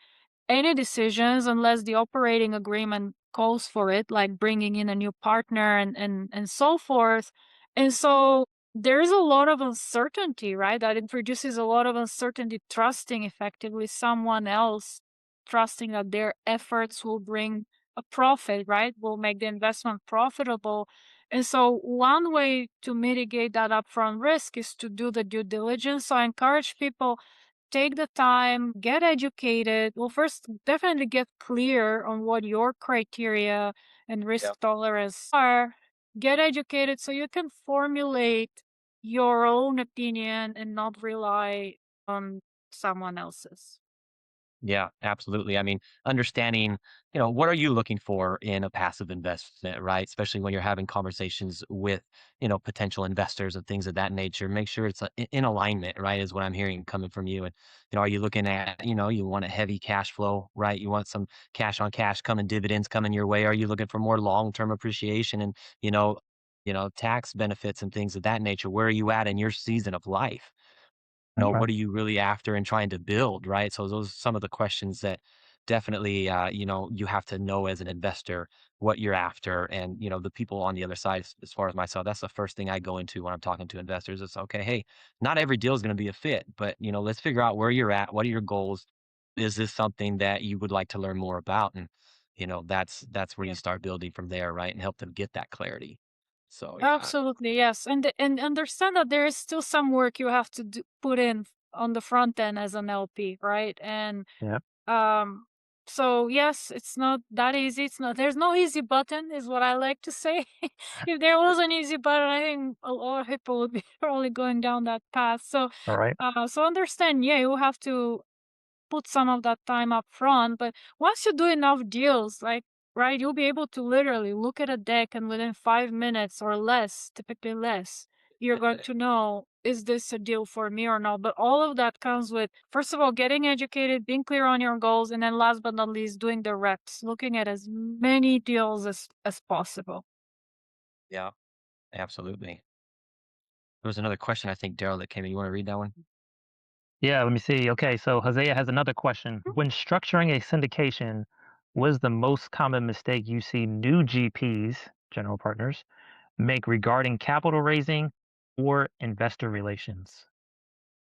any decisions unless the operating agreement calls for it, like bringing in a new partner and so forth. And so there is a lot of uncertainty, right? That introduces a lot of uncertainty, trusting effectively someone else, trusting that their efforts will bring a profit, right? Will make the investment profitable. And so one way to mitigate that upfront risk is to do the due diligence. So I encourage people, take the time, get educated. Well, first, definitely get clear on what your criteria and Yeah. risk tolerance are. Get educated so you can formulate your own opinion and not rely on someone else's. Yeah, absolutely. I mean, understanding, what are you looking for in a passive investment, right? Especially when you're having conversations with, potential investors and things of that nature. Make sure it's in alignment, right? Is what I'm hearing coming from you. And, are you looking at, you want a heavy cash flow, right? You want some cash on cash coming, dividends coming your way. Are you looking for more long-term appreciation and, tax benefits and things of that nature? Where are you at in your season of life? That's right. What are you really after and trying to build, right? So those are some of the questions that definitely, you have to know as an investor what you're after. And, the people on the other side, as far as myself, that's the first thing I go into when I'm talking to investors. It's okay, hey, not every deal is going to be a fit, but, let's figure out where you're at. What are your goals? Is this something that you would like to learn more about? And, that's where you Yeah. start building from there, right? And help them get that clarity. So, yeah. Absolutely, yes. And understand that there is still some work you have to put in on the front end as an LP, right? And Yeah. um so yes, it's not that easy. It's not there's no easy button is what I like to say. If there was an easy button, I think a lot of people would be probably going down that path. So All right. so understand, yeah, you have to put some of that time up front. But once you do enough deals, like, right, you'll be able to literally look at a deck and within 5 minutes or less, typically less, you're going to know, is this a deal for me or not? But all of that comes with, first of all, getting educated, being clear on your goals, and then last but not least, doing the reps, looking at as many deals as possible. Yeah, absolutely. There was another question, I think, Daryl, that came in. You want to read that one? Yeah, let me see. Okay, so Hosea has another question. When structuring a syndication, what is the most common mistake you see new GPs, general partners, make regarding capital raising or investor relations?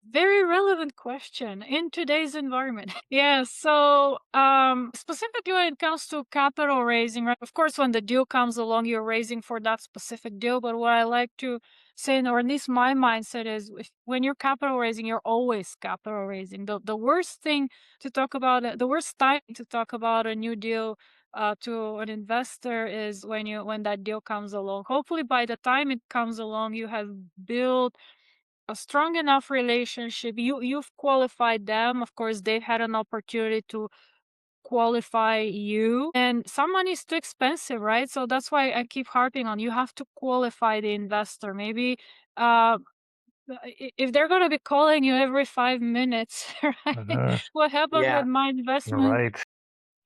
Very relevant question in today's environment. Yeah, so specifically when it comes to capital raising, right? Of course, when the deal comes along, you're raising for that specific deal. But what I like to say, or at least my mindset is, when you're capital raising, you're always capital raising. The worst thing to talk about, the worst time to talk about a new deal to an investor is when that deal comes along. Hopefully, by the time it comes along, you have built a strong enough relationship. You've qualified them. Of course, they've had an opportunity to qualify you. And some money is too expensive, right? So that's why I keep harping on, you have to qualify the investor. Maybe uh if they're gonna be calling you every 5 minutes, right? Uh, What happened with Yeah. my investment? right.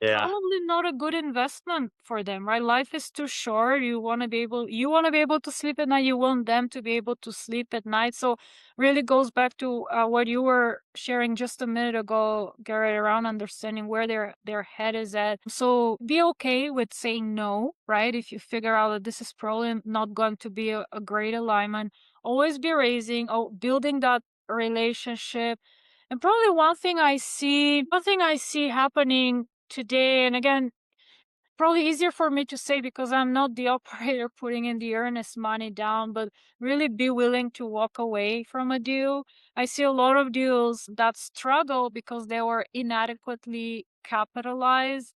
Yeah. Probably not a good investment for them, right? Life is too short. You want to be able to sleep at night. You want them to be able to sleep at night. So really goes back to what you were sharing just a minute ago, Garrett, around understanding where their head is at. So be okay with saying no, right? If you figure out that this is probably not going to be a great alignment, always be building that relationship. And probably one thing I see happening today, and again, probably easier for me to say because I'm not the operator putting in the earnest money down, but really be willing to walk away from a deal. I see a lot of deals that struggle because they were inadequately capitalized.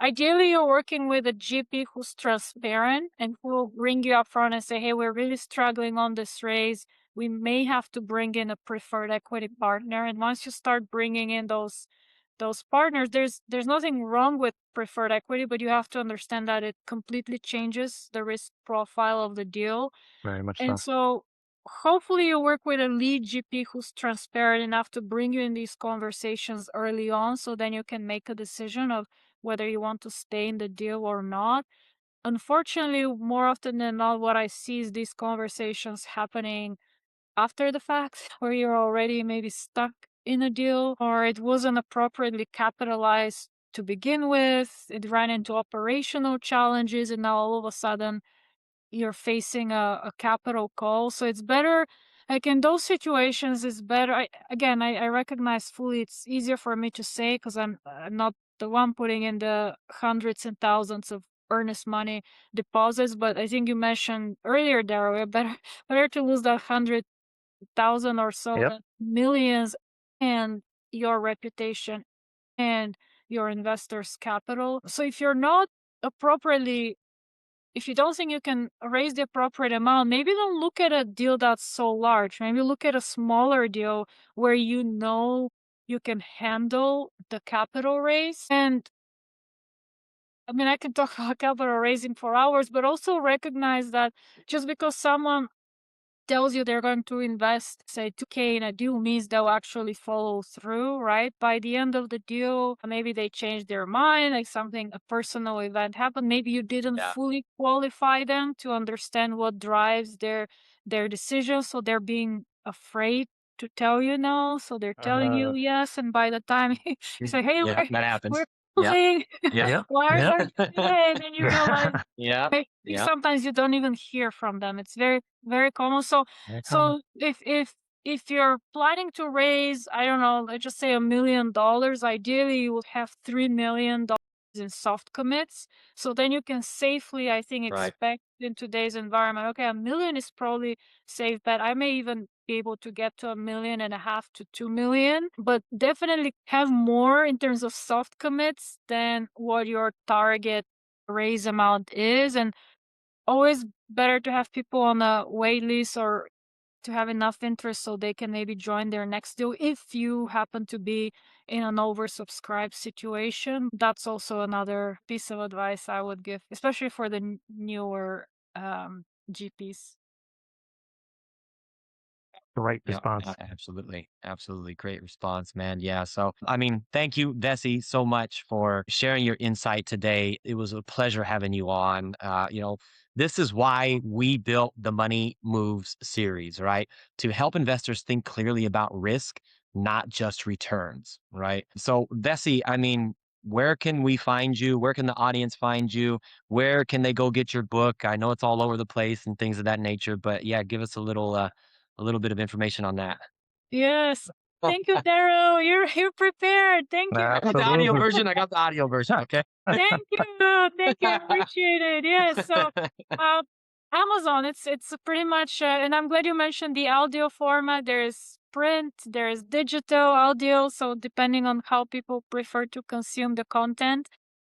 Ideally, you're working with a GP who's transparent and who will bring you up front and say, hey, we're really struggling on this raise. We may have to bring in a preferred equity partner. And once you start bringing in those partners, there's nothing wrong with preferred equity, but you have to understand that it completely changes the risk profile of the deal. Very much And so. so hopefully you work with a lead GP who's transparent enough to bring you in these conversations early on so then you can make a decision of whether you want to stay in the deal or not. Unfortunately, more often than not, what I see is these conversations happening after the fact, where you're already maybe stuck in a deal or it wasn't appropriately capitalized to begin with. It ran into operational challenges, and now all of a sudden you're facing a capital call. So it's better, like in those situations, it's better. I recognize fully it's easier for me to say because I'm not the one putting in the hundreds and thousands of earnest money deposits. But I think you mentioned earlier, Daryl, better to lose that 100,000 or so Yep. than millions and your reputation and your investors' capital. So appropriately if you don't think you can raise the appropriate amount, maybe don't look at a deal that's so large. Maybe look at a smaller deal where you know you can handle the capital raise. And I mean, I can talk about capital raising for hours, but also recognize that just because someone tells you they're going to invest, say, 2K in a deal means they'll actually follow through, right? By the end of the deal, maybe they changed their mind, like something, a personal event happened. Maybe you didn't Yeah. fully qualify them to understand what drives their decisions, so they're being afraid to tell you no, so they're telling Uh, you yes, and by the time you say, "Hey, Yeah, that we're happens. Yeah. closing, Yeah. yep. wires Yep. are today," and then you realize Yeah. Yeah. sometimes you don't even hear from them. It's very, very common. So, Very common. so if you're planning to raise, I don't know, let's just say $1 million, ideally you would have $3 million in soft commits. So then you can safely, I think, Right. expect in today's environment, okay, 1 million is probably safe bet. I may even be able to get to 1.5 million to 2 million, but definitely have more in terms of soft commits than what your target raise amount is. And always better to have people on a wait list or to have enough interest so they can maybe join their next deal if you happen to be in an oversubscribed situation. That's also another piece of advice I would give, especially for the newer GPs. Great Yeah, response. absolutely. Absolutely. Great response, man. Yeah. So, I mean, thank you, Vessi, so much for sharing your insight today. It was a pleasure having you on. This is why we built the Money Moves series, right? To help investors think clearly about risk, not just returns, right? So, Vessi, I mean, where can we find you? Where can the audience find you? Where can they go get your book? I know it's all over the place and things of that nature, but yeah, give us a little bit of information on that. Yes. Thank you, Daryl. You're prepared. Thank you. I got the audio Absolutely. version. I got the audio version. Okay. Thank you. Thank you. I appreciate it. Yes. So, uh, Amazon, it's pretty much, and I'm glad you mentioned the audio format. There's print, there's digital audio. So, depending on how people prefer to consume the content,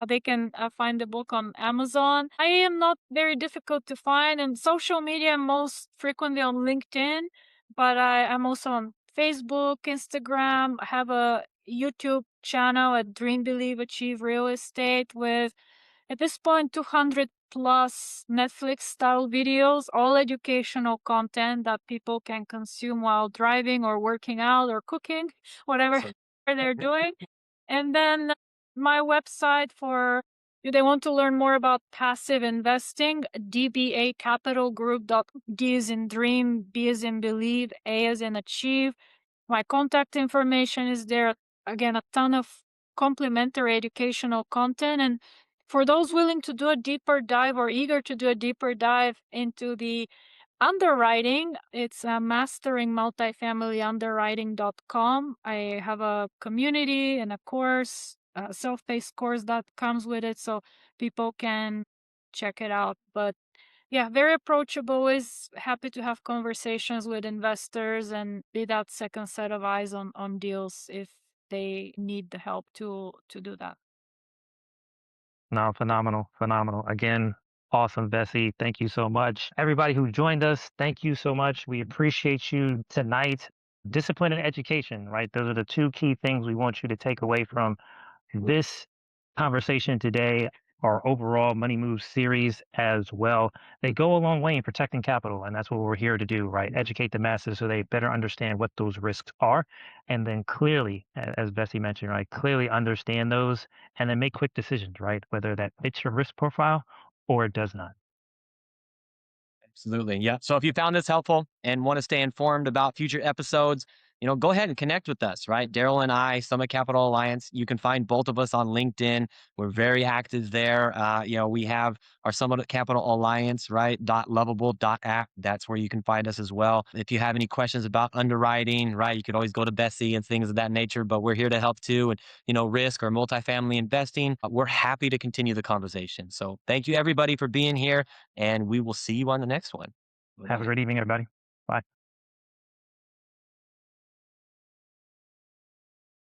they can find the book on Amazon. I am not very difficult to find, and social media most frequently on LinkedIn, but I'm also on Facebook, Instagram. I have a YouTube channel at Dream, Believe, Achieve Real Estate with, at this point, 200 plus Netflix style videos, all educational content that people can consume while driving or working out or cooking, whatever Awesome. they're doing. And then my website for if they want to learn more about passive investing, dbacapitalgroup. D is in dream, B is in believe, A is in achieve. My contact information is there. Again, a ton of complimentary educational content. And for those willing to do a deeper dive or eager to do a deeper dive into the underwriting, it's masteringmultifamilyunderwriting.com. I have a community and a course, a self-paced course that comes with it, so people can check it out. But yeah, very approachable. Is happy to have conversations with investors and be that second set of eyes on deals if they need the help to do that. No, phenomenal, phenomenal. Again, awesome, Bessie. Thank you so much. Everybody who joined us, thank you so much. We appreciate you tonight. Discipline and education, right? Those are the two key things we want you to take away from this conversation today, our overall Money Moves series as well. They go a long way in protecting capital, and that's what we're here to do, right? Educate the masses so they better understand what those risks are, and then clearly, as Bessie mentioned, right, clearly understand those, and then make quick decisions, right? Whether that fits your risk profile or it does not. Absolutely. Yeah. So if you found this helpful and want to stay informed about future episodes, go ahead and connect with us, right? Daryl and I, Summit Capital Alliance. You can find both of us on LinkedIn. We're very active there. We have our Summit Capital Alliance, right? .lovable.app. That's where you can find us as well. If you have any questions about underwriting, right, you could always go to Bessie and things of that nature, but we're here to help too. And, risk or multifamily investing, we're happy to continue the conversation. So thank you everybody for being here and we will see you on the next one. Have a Bye-bye. great evening, everybody. Bye.